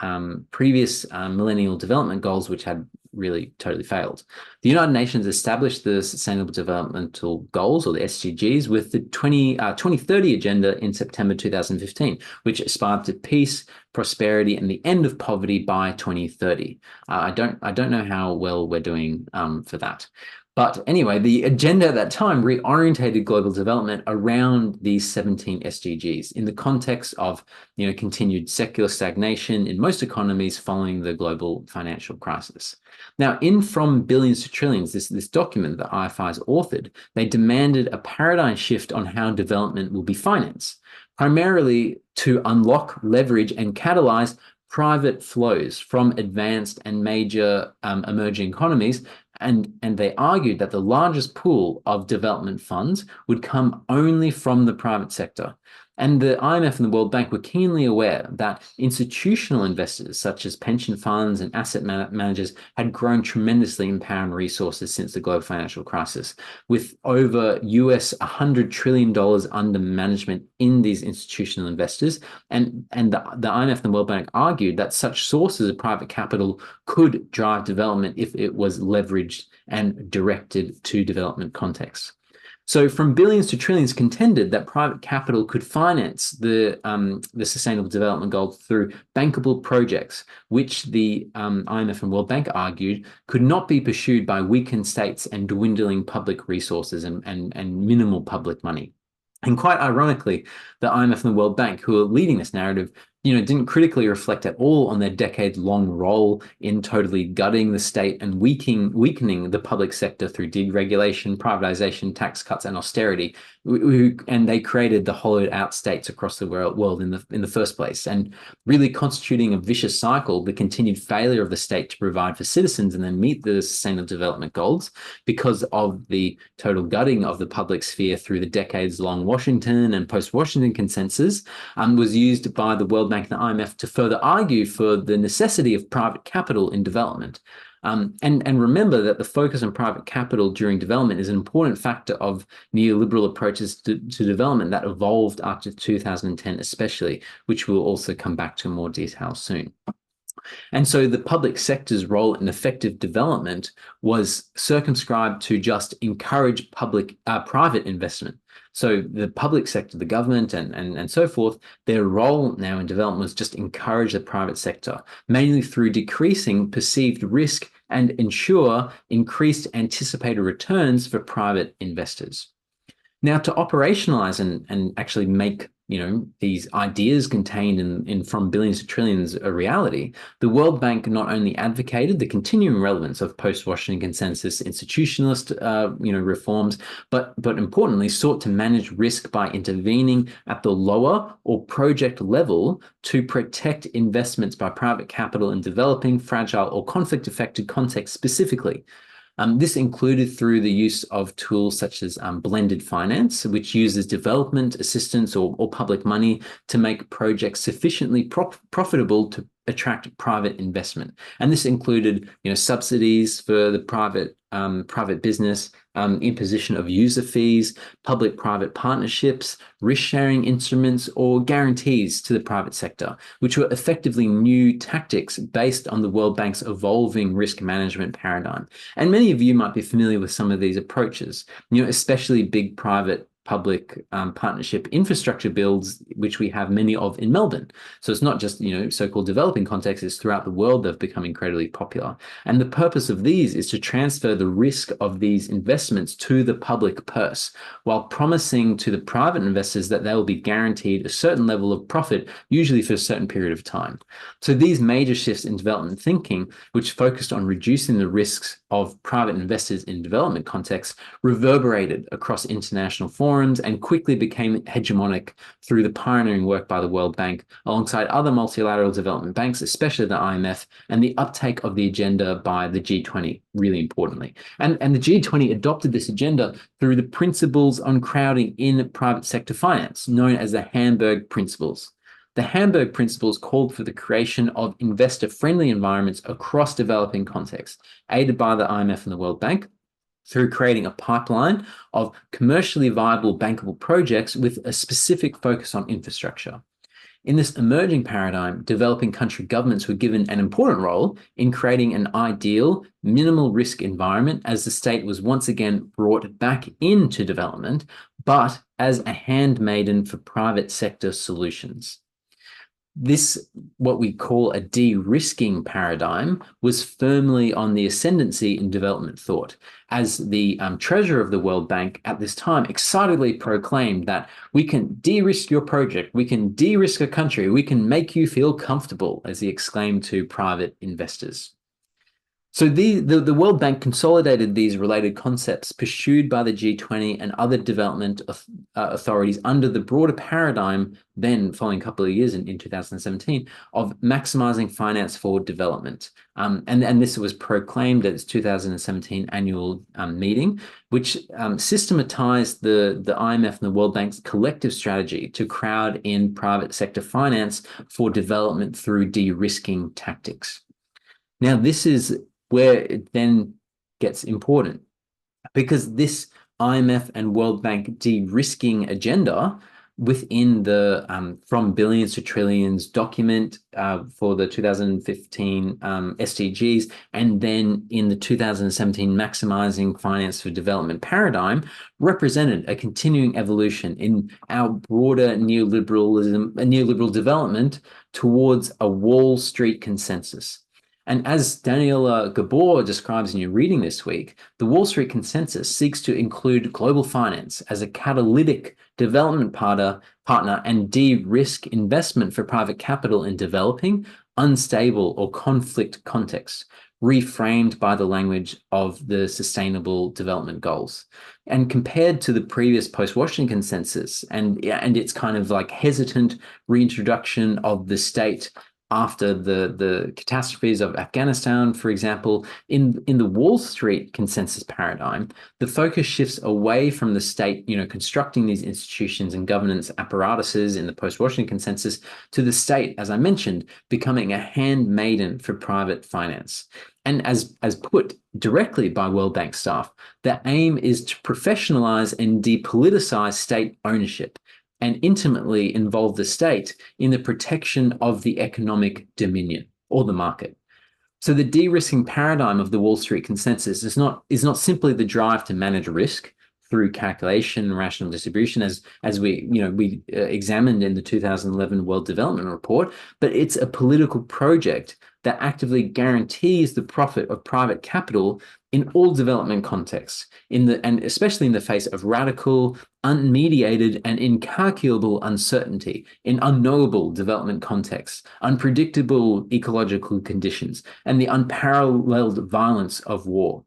previous Millennial Development Goals, which had really totally failed. The United Nations established the Sustainable Developmental Goals, or the SDGs, with the 2030 Agenda in September 2015, which aspired to peace, prosperity, and the end of poverty by 2030. I don't know how well we're doing for that. But anyway, the agenda at that time reorientated global development around these 17 SDGs in the context of continued secular stagnation in most economies following the global financial crisis. Now, in From Billions to Trillions, this document that IFI's authored, they demanded a paradigm shift on how development will be financed, primarily to unlock, leverage, and catalyze private flows from advanced and major emerging economies. And they argued that the largest pool of development funds would come only from the private sector. And the IMF and the World Bank were keenly aware that institutional investors, such as pension funds and asset managers, had grown tremendously in power and resources since the global financial crisis, with over $100 trillion under management in these institutional investors. And the IMF and the World Bank argued that such sources of private capital could drive development if it was leveraged and directed to development contexts. So from billions to trillions contended that private capital could finance the Sustainable Development Goals through bankable projects, which the IMF and World Bank argued could not be pursued by weakened states and dwindling public resources and minimal public money. And quite ironically, the IMF and the World Bank, who are leading this narrative, didn't critically reflect at all on their decades-long role in totally gutting the state and weakening the public sector through deregulation, privatization, tax cuts, and austerity. And they created the hollowed-out states across the world in the first place, and really constituting a vicious cycle, the continued failure of the state to provide for citizens and then meet the Sustainable Development Goals because of the total gutting of the public sphere through the decades-long Washington and post-Washington consensus, was used by the World Bank and the IMF to further argue for the necessity of private capital in development. And remember that the focus on private capital during development is an important factor of neoliberal approaches to development that evolved after 2010 especially, which we'll also come back to in more detail soon. And so the public sector's role in effective development was circumscribed to just encourage private investment. So the public sector, the government and so forth, their role now in development was just encourage the private sector, mainly through decreasing perceived risk and ensure increased anticipated returns for private investors. Now, to operationalize and actually make these ideas contained in from billions to trillions a reality, the World Bank not only advocated the continuing relevance of post-Washington consensus institutionalist reforms, but importantly sought to manage risk by intervening at the lower or project level to protect investments by private capital in developing, fragile, or conflict-affected contexts specifically. This included through the use of tools such as blended finance, which uses development assistance or public money to make projects sufficiently profitable to attract private investment. And this included, subsidies for the private business, imposition of user fees, public-private partnerships, risk-sharing instruments, or guarantees to the private sector, which were effectively new tactics based on the World Bank's evolving risk management paradigm. And many of you might be familiar with some of these approaches, especially big private public partnership infrastructure builds, which we have many of in Melbourne. So it's not just, so-called developing contexts, it's throughout the world they've become incredibly popular. And the purpose of these is to transfer the risk of these investments to the public purse, while promising to the private investors that they will be guaranteed a certain level of profit, usually for a certain period of time. So these major shifts in development thinking, which focused on reducing the risks of private investors in development contexts, reverberated across international forums and quickly became hegemonic through the pioneering work by the World Bank alongside other multilateral development banks, especially the IMF, and the uptake of the agenda by the G20, really importantly. And the G20 adopted this agenda through the principles on crowding in private sector finance, known as the Hamburg Principles. The Hamburg Principles called for the creation of investor-friendly environments across developing contexts, aided by the IMF and the World Bank, through creating a pipeline of commercially viable bankable projects with a specific focus on infrastructure. In this emerging paradigm, developing country governments were given an important role in creating an ideal, minimal risk environment as the state was once again brought back into development, but as a handmaiden for private sector solutions. This, what we call a de-risking paradigm, was firmly on the ascendancy in development thought, as the treasurer of the World Bank at this time excitedly proclaimed that we can de-risk your project, we can de-risk a country, we can make you feel comfortable, as he exclaimed to private investors. So the World Bank consolidated these related concepts pursued by the G20 and other development authorities under the broader paradigm then, following a couple of years in 2017, of maximizing finance for development. And this was proclaimed at its 2017 annual meeting, which systematized the IMF and the World Bank's collective strategy to crowd in private sector finance for development through de-risking tactics. Now, this is where it then gets important, because this IMF and World Bank de-risking agenda within the From Billions to Trillions document for the 2015 SDGs, and then in the 2017 Maximizing Finance for Development paradigm, represented a continuing evolution in our broader neoliberal development towards a Wall Street consensus. And as Daniela Gabor describes in your reading this week, the Wall Street consensus seeks to include global finance as a catalytic development partner and de-risk investment for private capital in developing, unstable, or conflict contexts, reframed by the language of the Sustainable Development Goals. And compared to the previous post-Washington consensus and its kind of like hesitant reintroduction of the state after the catastrophes of Afghanistan, for example, in the Wall Street consensus paradigm, the focus shifts away from the state, constructing these institutions and governance apparatuses in the post-Washington consensus to the state, as I mentioned, becoming a handmaiden for private finance. And as put directly by World Bank staff, the aim is to professionalize and depoliticize state ownership and intimately involve the state in the protection of the economic dominion or the market. So the de-risking paradigm of the Wall Street consensus is not simply the drive to manage risk through calculation and rational distribution, as we examined in the 2011 World Development Report, but it's a political project that actively guarantees the profit of private capital in all development contexts, and especially in the face of radical, unmediated, and incalculable uncertainty in unknowable development contexts, unpredictable ecological conditions, and the unparalleled violence of war.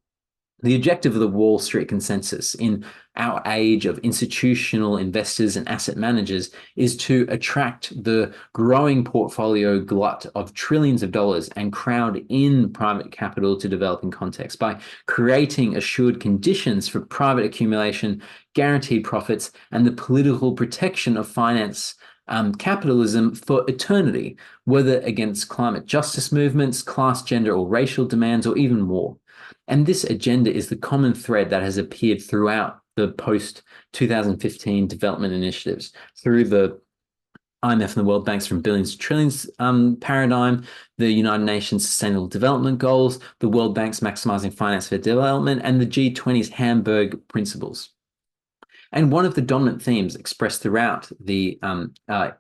The objective of the Wall Street consensus in our age of institutional investors and asset managers is to attract the growing portfolio glut of trillions of dollars and crowd in private capital to developing contexts by creating assured conditions for private accumulation, guaranteed profits, and the political protection of finance capitalism for eternity, whether against climate justice movements, class, gender, or racial demands, or even war. And this agenda is the common thread that has appeared throughout the post-2015 development initiatives, through the IMF and the World Bank's From Billions to Trillions paradigm, the United Nations Sustainable Development Goals, the World Bank's Maximizing Finance for Development, and the G20's Hamburg Principles. And one of the dominant themes expressed throughout the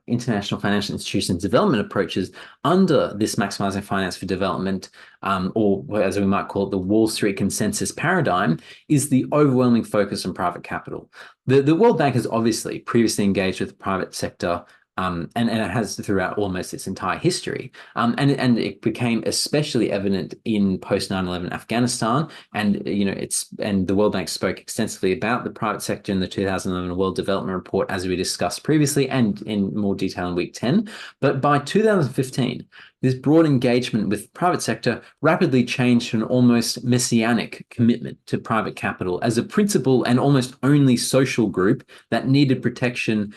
international financial institutions development approaches under this maximizing finance for development, or as we might call it, the Wall Street consensus paradigm, is the overwhelming focus on private capital. The World Bank has obviously previously engaged with the private sector, and it has throughout almost its entire history. And it became especially evident in post 9/11 Afghanistan. And the World Bank spoke extensively about the private sector in the 2011 World Development Report, as we discussed previously, and in more detail in week 10. But by 2015, this broad engagement with private sector rapidly changed to an almost messianic commitment to private capital as a principal and almost only social group that needed protection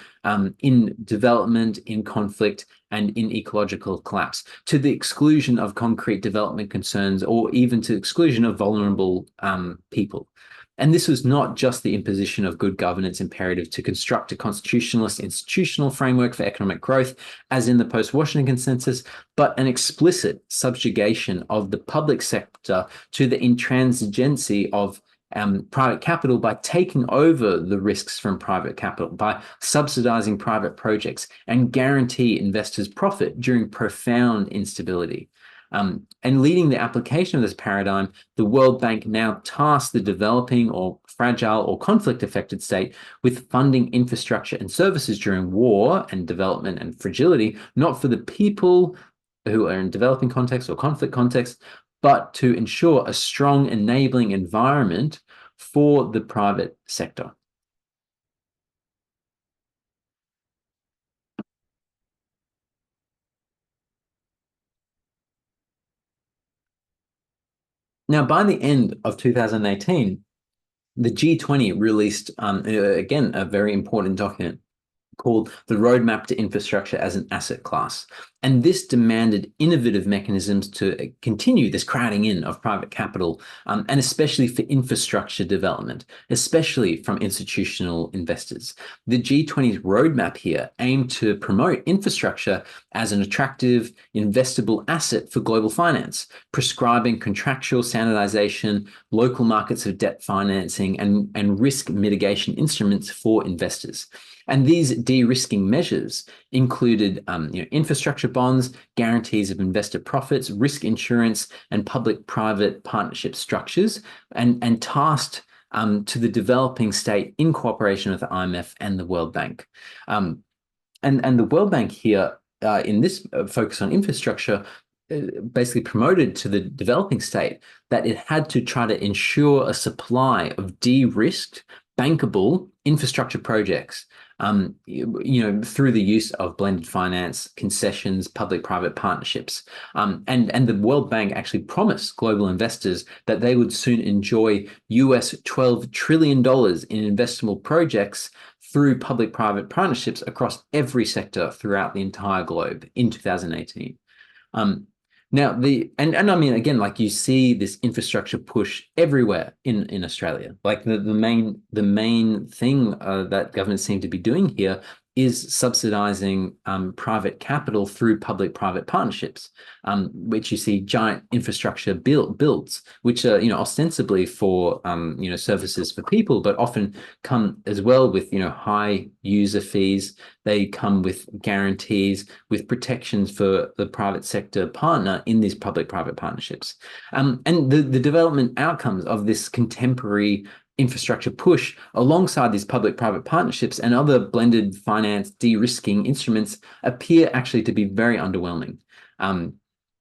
in development, in conflict, and in ecological collapse, to the exclusion of concrete development concerns, or even to the exclusion of vulnerable people. And this was not just the imposition of good governance imperative to construct a constitutionalist institutional framework for economic growth, as in the post-Washington consensus, but an explicit subjugation of the public sector to the intransigency of private capital by taking over the risks from private capital, by subsidizing private projects and guarantee investors profit during profound instability. And leading the application of this paradigm, the World Bank now tasks the developing or fragile or conflict-affected state with funding infrastructure and services during war and development and fragility, not for the people who are in developing context or conflict context, but to ensure a strong enabling environment for the private sector. Now, by the end of 2018, the G20 released, again, a very important document called the Roadmap to Infrastructure as an Asset Class. And this demanded innovative mechanisms to continue this crowding in of private capital, and especially for infrastructure development, especially from institutional investors. The G20's roadmap here aimed to promote infrastructure as an attractive, investable asset for global finance, prescribing contractual standardization, local markets of debt financing, and risk mitigation instruments for investors. And these de-risking measures included infrastructure bonds, guarantees of investor profits, risk insurance, and public-private partnership structures, and tasked to the developing state in cooperation with the IMF and the World Bank. And the World Bank here, in this focus on infrastructure, basically promoted to the developing state that it had to try to ensure a supply of de-risked, bankable infrastructure projects, through the use of blended finance, concessions, public-private partnerships. And the World Bank actually promised global investors that they would soon enjoy US $12 trillion in investable projects through public-private partnerships across every sector throughout the entire globe in 2018. Now I mean, again, like, you see this infrastructure push everywhere in Australia. Like the main thing that governments seem to be doing here is subsidizing private capital through public-private partnerships, which you see giant infrastructure builds, which are ostensibly for services for people, but often come as well with high user fees. They come with guarantees, with protections for the private sector partner in these public-private partnerships. And the development outcomes of this contemporary infrastructure push alongside these public-private partnerships and other blended finance de-risking instruments appear actually to be very underwhelming.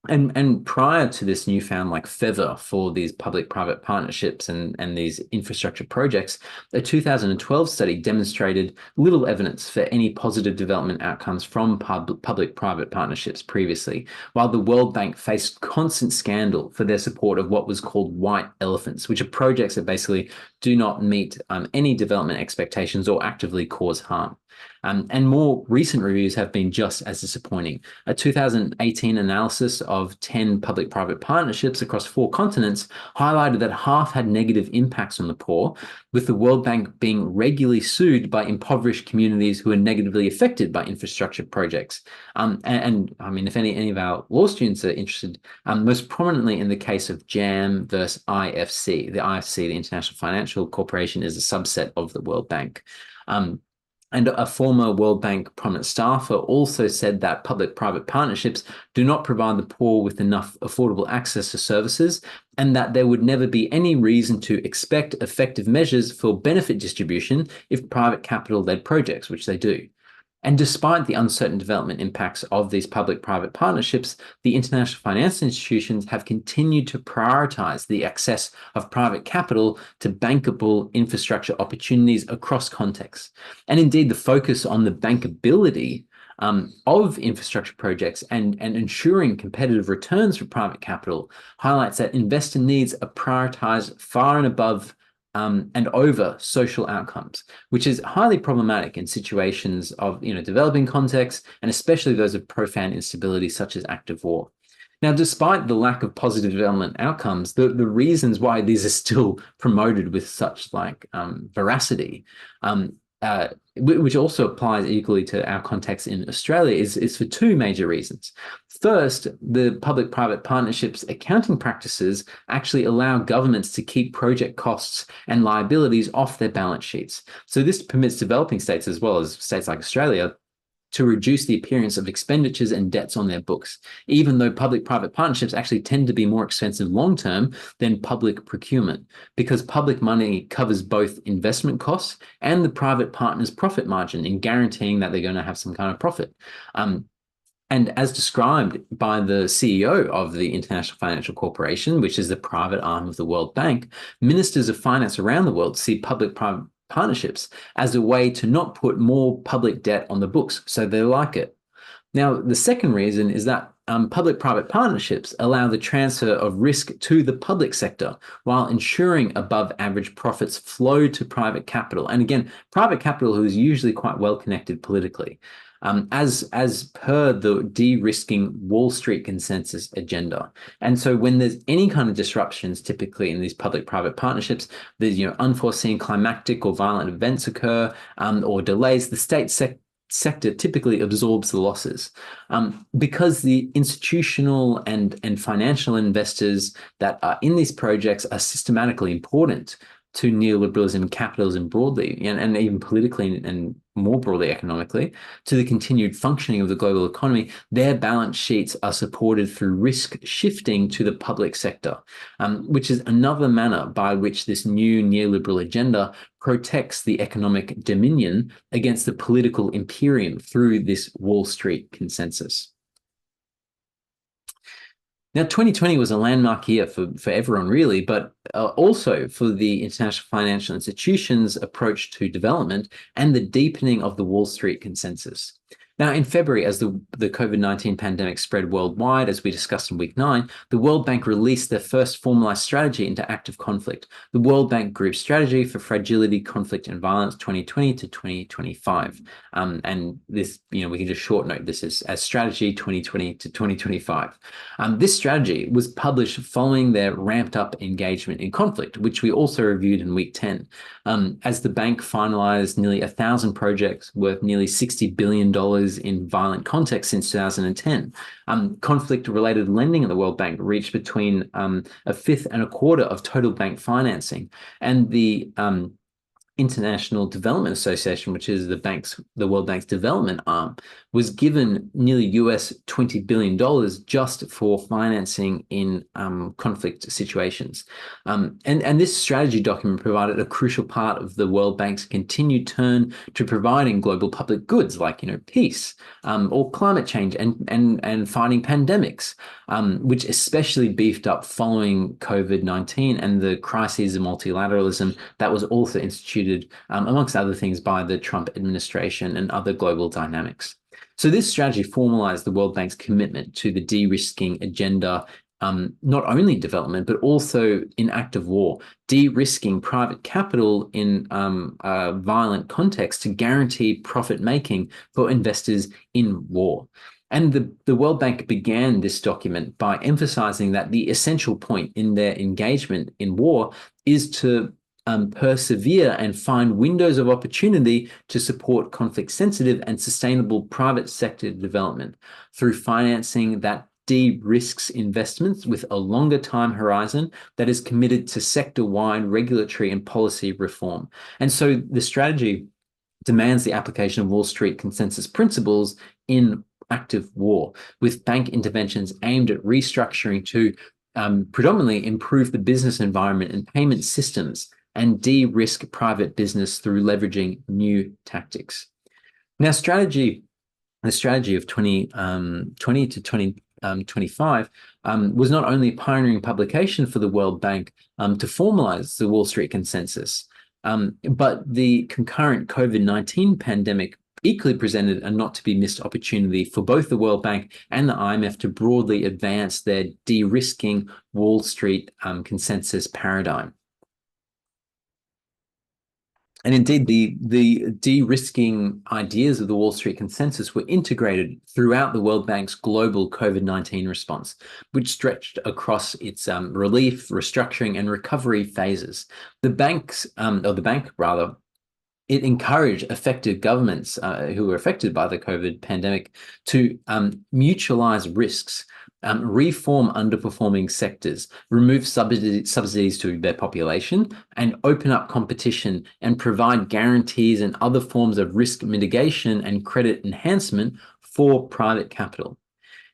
And prior to this newfound feather for these public-private partnerships and these infrastructure projects, a 2012 study demonstrated little evidence for any positive development outcomes from public-private partnerships previously, while the World Bank faced constant scandal for their support of what was called white elephants, which are projects that basically do not meet any development expectations or actively cause harm. And more recent reviews have been just as disappointing. A 2018 analysis of 10 public-private partnerships across 4 continents highlighted that half had negative impacts on the poor, with the World Bank being regularly sued by impoverished communities who are negatively affected by infrastructure projects. And I mean, if any of our law students are interested, most prominently in the case of JAM versus IFC. The IFC, the International Financial Corporation, is a subset of the World Bank. And a former World Bank prominent staffer also said that public-private partnerships do not provide the poor with enough affordable access to services, and that there would never be any reason to expect effective measures for benefit distribution if private capital-led projects, which they do. And despite the uncertain development impacts of these public-private partnerships, the international finance institutions have continued to prioritize the access of private capital to bankable infrastructure opportunities across contexts. And indeed, the focus on the bankability of infrastructure projects and ensuring competitive returns for private capital highlights that investor needs are prioritized far and above and over social outcomes, which is highly problematic in situations of developing contexts, and especially those of profound instability such as active war. Now, despite the lack of positive development outcomes, the reasons why these are still promoted with such veracity, which also applies equally to our context in Australia, is for 2 major reasons. First, the public-private partnerships accounting practices actually allow governments to keep project costs and liabilities off their balance sheets. So this permits developing states, as well as states like Australia, to reduce the appearance of expenditures and debts on their books, even though public-private partnerships actually tend to be more expensive long-term than public procurement, because public money covers both investment costs and the private partner's profit margin in guaranteeing that they're going to have some kind of profit. And as described by the CEO of the International Financial Corporation, which is the private arm of the World Bank, ministers of finance around the world see public-private partnerships as a way to not put more public debt on the books, so they like it. Now, the second reason is that public-private partnerships allow the transfer of risk to the public sector while ensuring above-average profits flow to private capital. And again, private capital who is usually quite well connected politically. as per the de-risking Wall Street consensus agenda. And so when there's any kind of disruptions, typically in these public-private partnerships, there's unforeseen climactic or violent events occur, or delays, the sector typically absorbs the losses, because the institutional and financial investors that are in these projects are systematically important to neoliberalism and capitalism broadly, and even politically and more broadly economically, to the continued functioning of the global economy. Their balance sheets are supported through risk shifting to the public sector, which is another manner by which this new neoliberal agenda protects the economic dominion against the political imperium through this Wall Street consensus. Now, 2020 was a landmark year for everyone, really, but also for the international financial institutions' approach to development and the deepening of the Wall Street consensus. Now, in February, as the COVID-19 pandemic spread worldwide, as we discussed in week 9, the World Bank released their first formalized strategy into active conflict, the World Bank Group Strategy for Fragility, Conflict and Violence 2020 to 2025. And this, we can just short note this as Strategy 2020 to 2025. This strategy was published following their ramped up engagement in conflict, which we also reviewed in week 10, as the bank finalized nearly 1,000 projects worth nearly $60 billion in violent context since 2010. Conflict-related lending at the World Bank reached between a fifth and a quarter of total bank financing, and the International Development Association, which is the World Bank's development arm, was given nearly US $20 billion just for financing in conflict situations. And this strategy document provided a crucial part of the World Bank's continued turn to providing global public goods like, peace, or climate change and fighting pandemics, which especially beefed up following COVID-19 and the crises of multilateralism that was also instituted, amongst other things, by the Trump administration and other global dynamics. So this strategy formalized the World Bank's commitment to the de-risking agenda, not only in development, but also in active war, de-risking private capital in a violent context to guarantee profit making for investors in war. And the World Bank began this document by emphasizing that the essential point in their engagement in war is to persevere and find windows of opportunity to support conflict-sensitive and sustainable private sector development through financing that de-risks investments with a longer time horizon that is committed to sector-wide regulatory and policy reform. And so the strategy demands the application of Wall Street consensus principles in active war, with bank interventions aimed at restructuring to predominantly improve the business environment and payment systems and de-risk private business through leveraging new tactics. Now, the strategy of 2020 to 2025 was not only a pioneering publication for the World Bank to formalize the Wall Street consensus, but the concurrent COVID-19 pandemic equally presented a not-to-be-missed opportunity for both the World Bank and the IMF to broadly advance their de-risking Wall Street consensus paradigm. And indeed, the de-risking ideas of the Wall Street consensus were integrated throughout the World Bank's global COVID-19 response, which stretched across its relief, restructuring, and recovery phases. The bank, it encouraged affected governments who were affected by the COVID pandemic to mutualize risks, reform underperforming sectors, remove subsidies to their population, and open up competition and provide guarantees and other forms of risk mitigation and credit enhancement for private capital.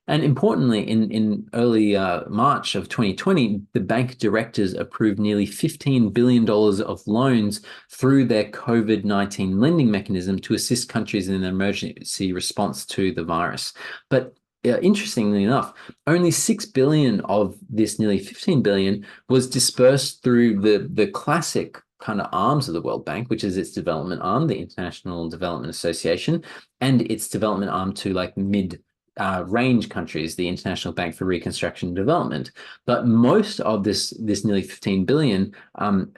And importantly, in early March of 2020, the bank directors approved nearly $15 billion of loans through their COVID-19 lending mechanism to assist countries in an emergency response to the virus. But interestingly enough, only $6 billion of this nearly $15 billion was dispersed through the classic kind of arms of the World Bank, which is its development arm, the International Development Association, and its development arm to like mid-range countries, the International Bank for Reconstruction and Development. But most of this nearly $15 billion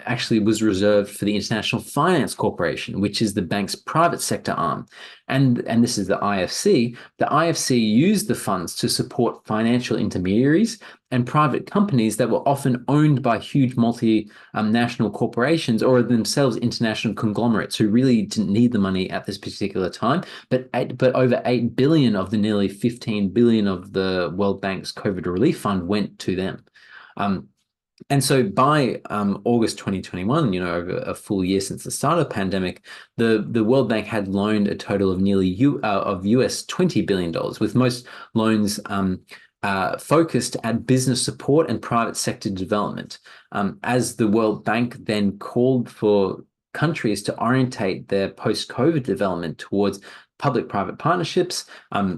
actually was reserved for the International Finance Corporation, which is the bank's private sector arm. and this is the IFC. The IFC used the funds to support financial intermediaries and private companies that were often owned by huge multinational corporations or themselves international conglomerates who really didn't need the money at this particular time. But over 8 billion of the nearly 15 billion of the World Bank's COVID relief fund went to them. And so by August 2021, over a full year since the start of the pandemic, the World Bank had loaned a total of nearly US $20 billion, with most loans focused at business support and private sector development. As the World Bank then called for countries to orientate their post-COVID development towards public-private partnerships,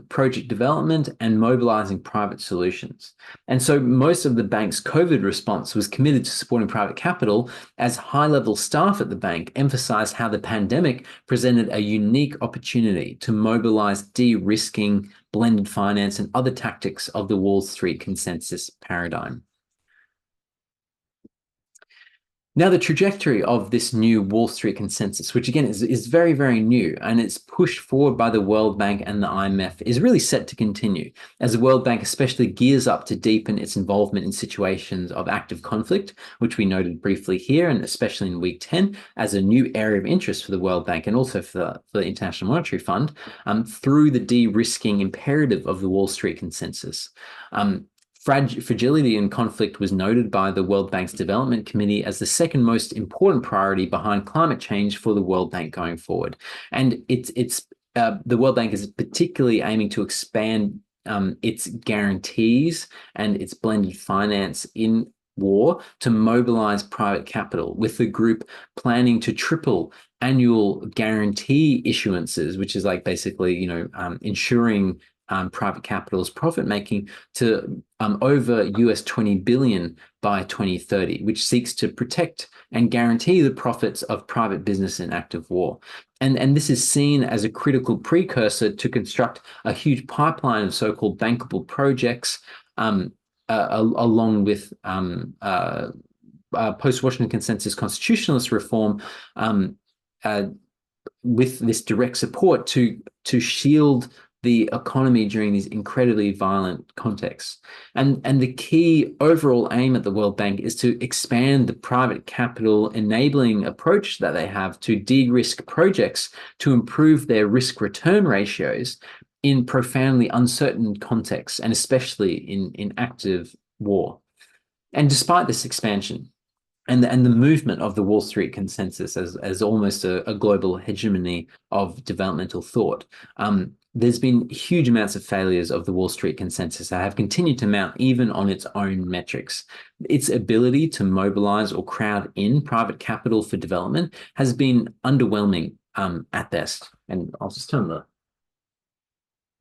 project development, and mobilizing private solutions. And so most of the bank's COVID response was committed to supporting private capital, as high-level staff at the bank emphasized how the pandemic presented a unique opportunity to mobilize de-risking, blended finance, and other tactics of the Wall Street consensus paradigm. Now, the trajectory of this new Wall Street consensus, which again is very, very new, and it's pushed forward by the World Bank and the IMF, is really set to continue as the World Bank especially gears up to deepen its involvement in situations of active conflict, which we noted briefly here, and especially in week 10, as a new area of interest for the World Bank and also for the International Monetary Fund, through the de-risking imperative of the Wall Street consensus. Fragility and conflict was noted by the World Bank's Development Committee as the second most important priority behind climate change for the World Bank going forward. And the World Bank is particularly aiming to expand its guarantees and its blended finance in war to mobilize private capital, with the group planning to triple annual guarantee issuances, which is like basically, ensuring private capital's profit making to over US 20 billion by 2030, which seeks to protect and guarantee the profits of private business in active war. And this is seen as a critical precursor to construct a huge pipeline of so-called bankable projects, along with post-Washington Consensus constitutionalist reform, with this direct support to shield the economy during these incredibly violent contexts. And the key overall aim at the World Bank is to expand the private capital enabling approach that they have to de-risk projects to improve their risk-return ratios in profoundly uncertain contexts, and especially in active war. And despite this expansion, and the movement of the Wall Street consensus as almost a global hegemony of developmental thought, there's been huge amounts of failures of the Wall Street consensus that have continued to mount even on its own metrics. Its ability to mobilize or crowd in private capital for development has been underwhelming at best. And I'll just turn the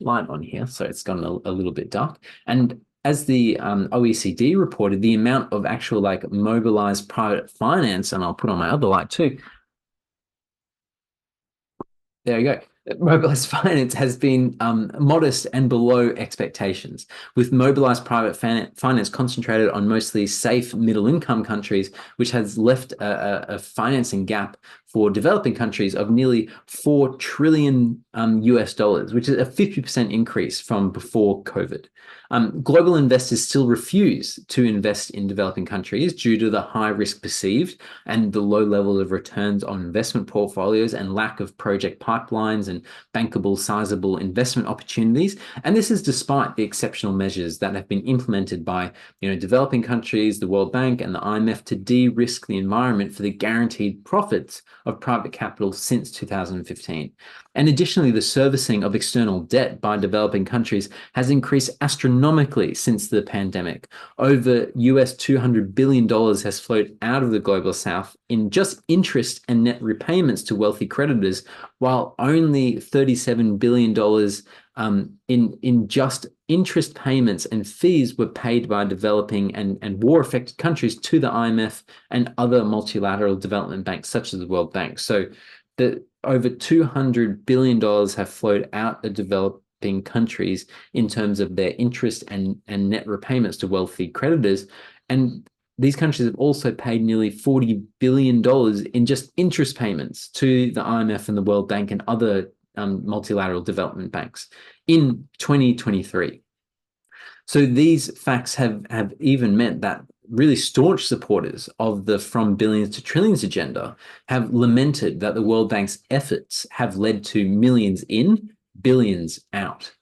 light on here so it's gone a little bit dark. And as the OECD reported, the amount of actual mobilized private finance, and I'll put on my other light too. There you go. Mobilized finance has been modest and below expectations, with mobilized private finance concentrated on mostly safe middle-income countries, which has left a financing gap for developing countries of nearly $4 trillion US dollars, which is a 50% increase from before COVID. Global investors still refuse to invest in developing countries due to the high risk perceived and the low level of returns on investment portfolios and lack of project pipelines and bankable, sizable investment opportunities. And this is despite the exceptional measures that have been implemented by developing countries, the World Bank, and the IMF to de-risk the environment for the guaranteed profits of private capital since 2015. And additionally, the servicing of external debt by developing countries has increased astronomically since the pandemic. Over US $200 billion has flowed out of the global south in just interest and net repayments to wealthy creditors, while only $37 billion in just interest payments and fees were paid by developing and war-affected countries to the IMF and other multilateral development banks, such as the World Bank. So over $200 billion have flowed out of developing countries in terms of their interest and net repayments to wealthy creditors. And these countries have also paid nearly $40 billion in just interest payments to the IMF and the World Bank and other multilateral development banks in 2023. So these facts have even meant that really staunch supporters of the from billions to trillions agenda have lamented that the World Bank's efforts have led to millions in, billions out.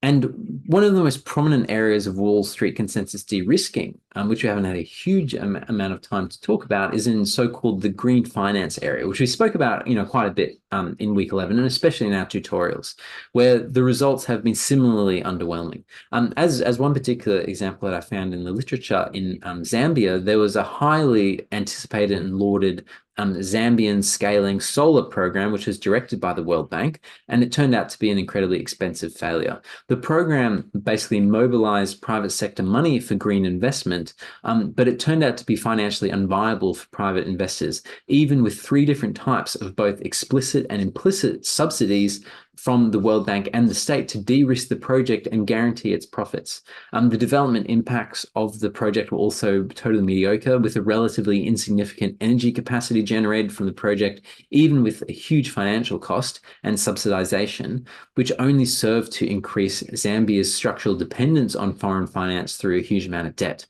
And one of the most prominent areas of Wall Street consensus de-risking, which we haven't had a huge amount of time to talk about, is in so-called the green finance area, which we spoke about, quite a bit in week 11, and especially in our tutorials, where the results have been similarly underwhelming. As one particular example that I found in the literature in Zambia, there was a highly anticipated and lauded Zambian scaling solar program, which was directed by the World Bank, and it turned out to be an incredibly expensive failure. The program basically mobilized private sector money for green investment, but it turned out to be financially unviable for private investors, even with 3 different types of both explicit and implicit subsidies from the World Bank and the state to de-risk the project and guarantee its profits. The development impacts of the project were also totally mediocre, with a relatively insignificant energy capacity generated from the project, even with a huge financial cost and subsidization, which only served to increase Zambia's structural dependence on foreign finance through a huge amount of debt.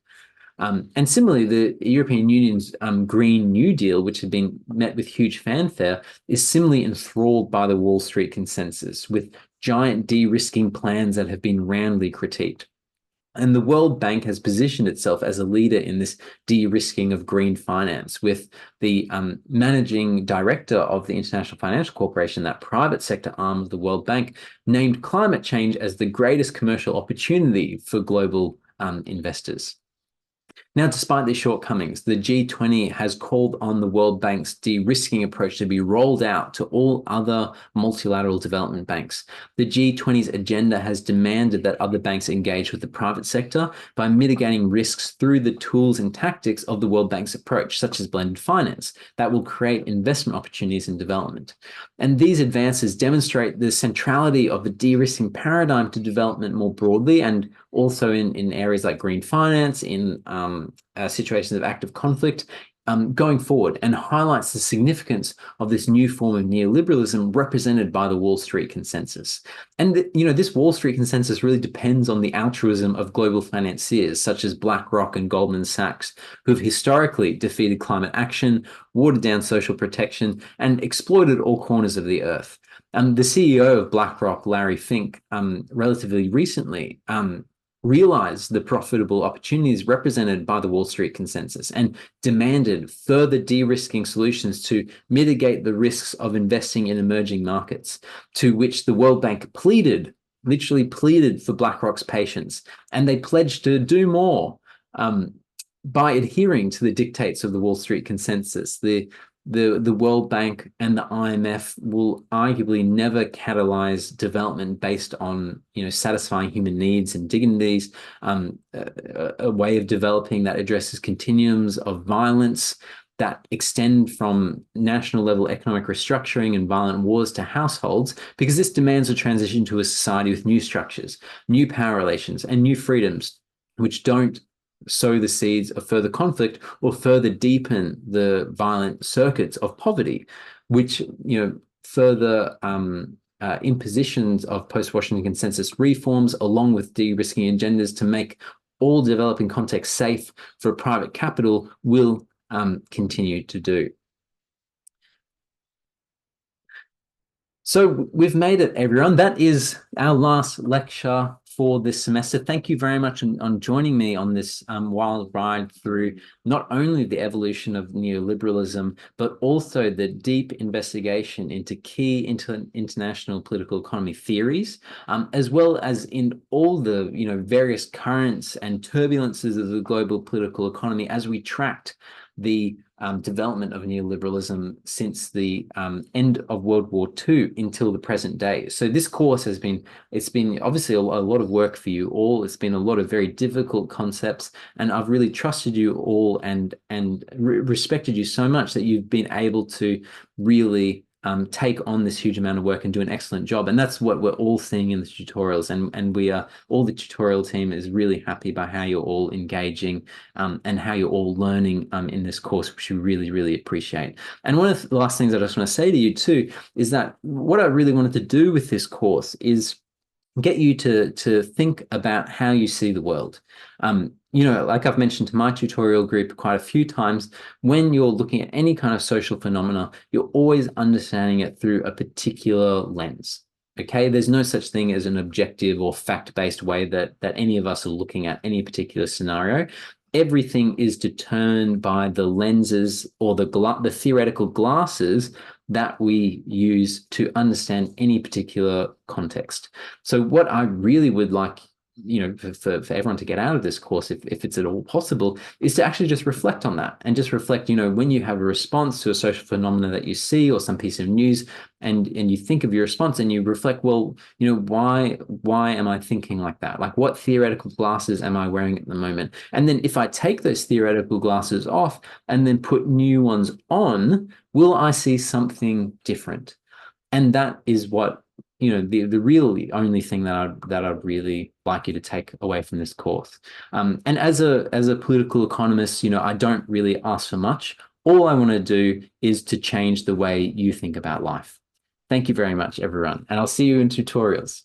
And similarly, the European Union's Green New Deal, which had been met with huge fanfare, is similarly enthralled by the Wall Street consensus, with giant de-risking plans that have been roundly critiqued. And the World Bank has positioned itself as a leader in this de-risking of green finance, with the managing director of the International Financial Corporation, that private sector arm of the World Bank, named climate change as the greatest commercial opportunity for global investors. Now, despite these shortcomings, the G20 has called on the World Bank's de-risking approach to be rolled out to all other multilateral development banks. The G20's agenda has demanded that other banks engage with the private sector by mitigating risks through the tools and tactics of the World Bank's approach, such as blended finance, that will create investment opportunities in development. And these advances demonstrate the centrality of the de-risking paradigm to development more broadly, and also in areas like green finance, in situations of active conflict, going forward, and highlights the significance of this new form of neoliberalism represented by the Wall Street consensus. And this Wall Street consensus really depends on the altruism of global financiers such as BlackRock and Goldman Sachs, who've historically defeated climate action, watered down social protection, and exploited all corners of the earth. The CEO of BlackRock, Larry Fink, relatively recently realized the profitable opportunities represented by the Wall Street consensus and demanded further de-risking solutions to mitigate the risks of investing in emerging markets, to which the World Bank literally pleaded for BlackRock's patience, and they pledged to do more by adhering to the dictates of the Wall Street consensus. The World Bank and the IMF will arguably never catalyze development based on, satisfying human needs and dignities, a way of developing that addresses continuums of violence that extend from national level economic restructuring and violent wars to households, because this demands a transition to a society with new structures, new power relations, and new freedoms, which don't sow the seeds of further conflict or further deepen the violent circuits of poverty, which further impositions of post-Washington consensus reforms, along with de-risking agendas to make all developing contexts safe for private capital, will continue to do. So we've made it, everyone. That is our last lecture for this semester. Thank you very much on joining me on this wild ride through not only the evolution of neoliberalism, but also the deep investigation into key international political economy theories, as well as in all the various currents and turbulences of the global political economy as we tracked the development of neoliberalism since the end of World War II until the present day. So this course it's been obviously a lot of work for you all. It's been a lot of very difficult concepts, and I've really trusted you all and respected you so much that you've been able to really take on this huge amount of work and do an excellent job. And that's what we're all seeing in the tutorials. And we are, all the tutorial team is really happy by how you're all engaging and how you're all learning in this course, which we really, really appreciate. And one of the last things I just want to say to you too is that what I really wanted to do with this course is get you to think about how you see the world. Like I've mentioned to my tutorial group quite a few times, when you're looking at any kind of social phenomena, you're always understanding it through a particular lens. Okay, there's no such thing as an objective or fact-based way that any of us are looking at any particular scenario. Everything is determined by the lenses or the theoretical glasses that we use to understand any particular context. So what I really would like, for everyone to get out of this course, if it's at all possible, is to actually just reflect on that and just reflect, when you have a response to a social phenomenon that you see or some piece of news, and you think of your response and you reflect, well, why am I thinking like that? Like, what theoretical glasses am I wearing at the moment? And then if I take those theoretical glasses off and then put new ones on, will I see something different? And that is what, the really only thing that I'd really like you to take away from this course. And as a political economist, I don't really ask for much. All I want to do is to change the way you think about life. Thank you very much, everyone. And I'll see you in tutorials.